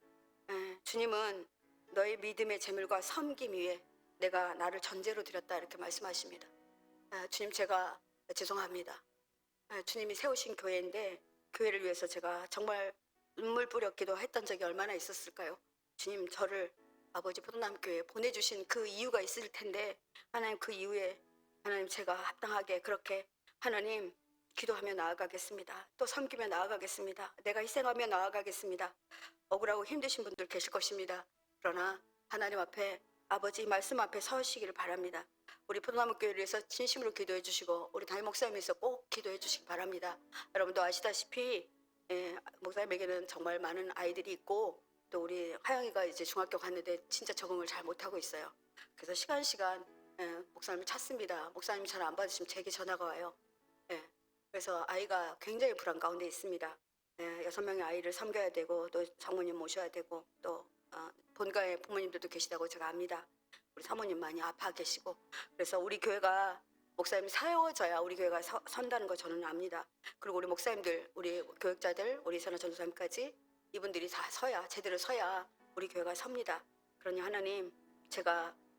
주님은 너의 믿음의 재물과 섬김 위에 내가 나를 전제로 드렸다 이렇게 말씀하십니다. 주님 제가 죄송합니다. 주님이 세우신 교회인데 교회를 위해서 제가 정말 눈물 뿌려 기도했던 적이 얼마나 있었을까요? 주님 저를 아버지 포도나무교회에 보내주신 그 이유가 있을 텐데 하나님 그 이후에 하나님 제가 합당하게 그렇게 하나님 기도하며 나아가겠습니다. 또 섬기며 나아가겠습니다. 내가 희생하며 나아가겠습니다. 억울하고 힘드신 분들 계실 것입니다. 그러나 하나님 앞에 아버지 말씀 앞에 서시기를 바랍니다. 우리 포도나무교회를 위해서 진심으로 기도해 주시고 우리 담임 목사님께서 꼭 기도해 주시기 바랍니다. 여러분도 아시다시피 목사님에게는 정말 많은 아이들이 있고 또 우리 하영이가 이제 중학교 갔는데 진짜 적응을 잘 못하고 있어요. 그래서 시간 목사님을 찾습니다. 목사님이 전화 안 받으시면 제게 전화가 와요. 그래서 아이가 굉장히 불안 가운데 있습니다. 6명의 아이를 섬겨야 되고 또 장모님 모셔야 되고 또 본가에 부모님들도 계시다고 제가 압니다. 우리 사모님 많이 아파 계시고 그래서 우리 교회가 목사님이 세워져야 우리 교회가 선다는 거 저는 압니다. 그리고 우리 목사님들, 우리 교육자들, 우리 선화 전도사님까지 이분들이 다 서야 제대로 서야 우리 교회가 섭니다. 그러니 하나님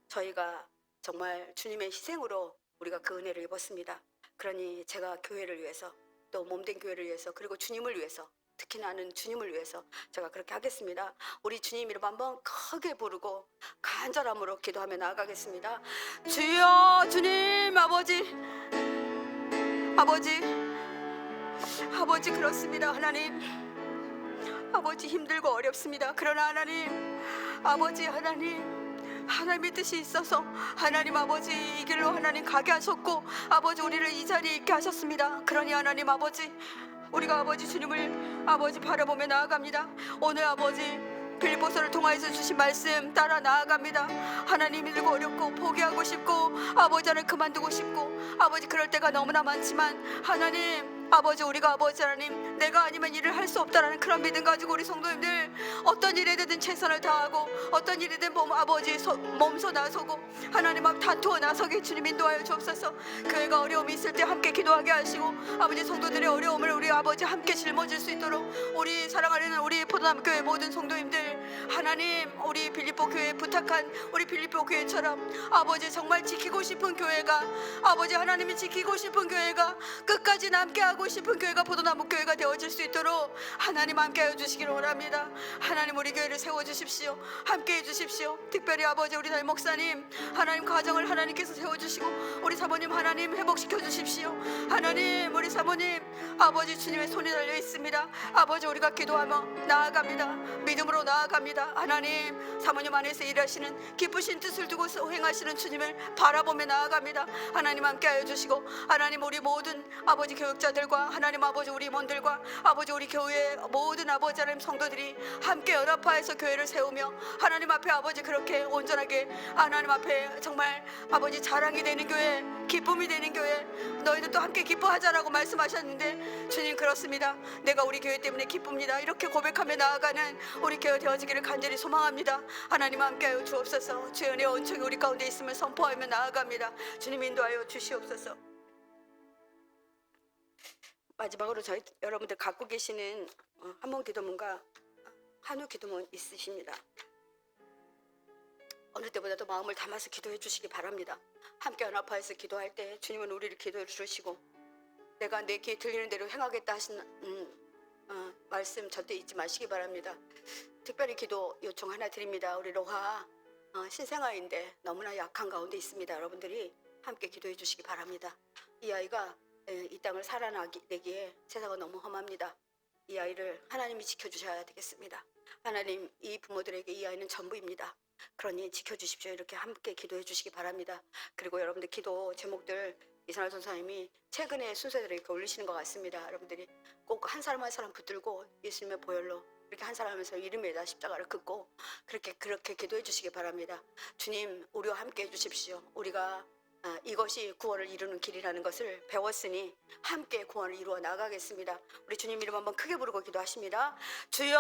저희가 정말 주님의 희생으로 우리가 그 은혜를 입었습니다. 그러니 제가 교회를 위해서 또 몸된 교회를 위해서 그리고 주님을 위해서 특히 나는 주님을 위해서 제가 그렇게 하겠습니다. 우리 주님 이름 한번 크게 부르고 간절함으로 기도하며 나아가겠습니다. 주여 주님 아버지 그렇습니다. 하나님 아버지 힘들고 어렵습니다. 그러나 하나님, 아버지 하나님의 뜻이 있어서 하나님 아버지 이 길로 하나님 가게 하셨고 아버지 우리를 이 자리에 있게 하셨습니다. 그러니 하나님 아버지 우리가 아버지 주님을 아버지 바라보며 나아갑니다. 오늘 아버지 빌보서를 통하여서 주신 말씀 따라 나아갑니다. 하나님 힘들고 어렵고 포기하고 싶고 아버지 하나님 그만두고 싶고 아버지 그럴 때가 너무나 많지만 하나님 아버지 우리가 아버지 하나님 내가 아니면 일을 할 수 없다라는 그런 믿음 가지고 우리 성도님들 어떤 일에든 최선을 다하고 어떤 일이든 아버지 몸소 나서고 하나님 앞 다투어 나서게 주님 인도하여 주옵소서. 교회가 어려움이 있을 때 함께 기도하게 하시고 아버지 성도들의 어려움을 우리 아버지 함께 짊어질 수 있도록 우리 사랑하는 우리 포도나무 교회 모든 성도님들 하나님 우리 빌립보 교회에 부탁한 우리 빌립보 교회처럼 아버지 정말 지키고 싶은 교회가 아버지 하나님이 지키고 싶은 교회가 끝까지 남게 하고 싶은 교회가 포도나무 교회가 되어질 수 있도록 하나님 함께하여 주시기를 원합니다. 하나님 우리 교회를 세워주십시오. 함께해 주십시오. 특별히 아버지 우리 달 목사님 하나님 가정을 하나님께서 세워주시고 우리 사모님 하나님 회복시켜 주십시오. 하나님 우리 사모님 아버지 주님의 손이 달려 있습니다. 아버지 우리가 기도하며 나아갑니다. 믿음으로 나아갑니다. 하나님 사모님 안에서 일하시는 기쁘신 뜻을 두고 행하시는 주님을 바라보며 나아갑니다. 하나님 함께하여 주시고 하나님 우리 모든 아버지 교육자들과 하나님 아버지 우리 임원들과 아버지 우리 교회 모든 아버지 하나님 성도들이 함께 연합하여서 교회를 세우며 하나님 앞에 아버지 그렇게 온전하게 하나님 앞에 정말 아버지 자랑이 되는 교회 기쁨이 되는 교회 너희들도 함께 기뻐하자라고 말씀하셨는데 주님 그렇습니다. 내가 우리 교회 때문에 기쁩니다. 이렇게 고백하며 나아가는 우리 교회 되어지기를 간절히 소망합니다. 하나님 함께하여 주옵소서. 주의 은혜와 은총이 우리 가운데 있음을 선포하며 나아갑니다. 주님 인도하여 주시옵소서. 마지막으로 저희 여러분들 갖고 계시는 한문 기도문과 한우 기도문 있으십니다. 어느 때보다도 마음을 담아서 기도해 주시기 바랍니다. 함께 연합하여서 기도할 때 주님은 우리를 기도해 주시고 내가 내 귀에 들리는 대로 행하겠다 하신 말씀 절대 잊지 마시기 바랍니다. 특별히 기도 요청 하나 드립니다. 우리 로하 신생아인데 너무나 약한 가운데 있습니다. 여러분들이 함께 기도해 주시기 바랍니다. 이 아이가 이 땅을 살아내기에 세상은 너무 험합니다. 이 아이를 하나님이 지켜주셔야 되겠습니다. 하나님 이 부모들에게 이 아이는 전부입니다. 그러니 지켜주십시오. 이렇게 함께 기도해 주시기 바랍니다. 그리고 여러분들 기도 제목들 이선화 전사님이 최근에 순서대로 이렇게 올리시는 것 같습니다. 여러분들이 꼭 한 사람 한 사람 붙들고 예수님의 보혈로 이렇게 한 사람 하면서 이름에다 십자가를 긋고 그렇게 기도해 주시기 바랍니다. 주님 우리와 함께 해주십시오. 우리가 이것이 구원을 이루는 길이라는 것을 배웠으니 함께 구원을 이루어 나가겠습니다. 우리 주님 이름 한번 크게 부르고 기도하십니다. 주여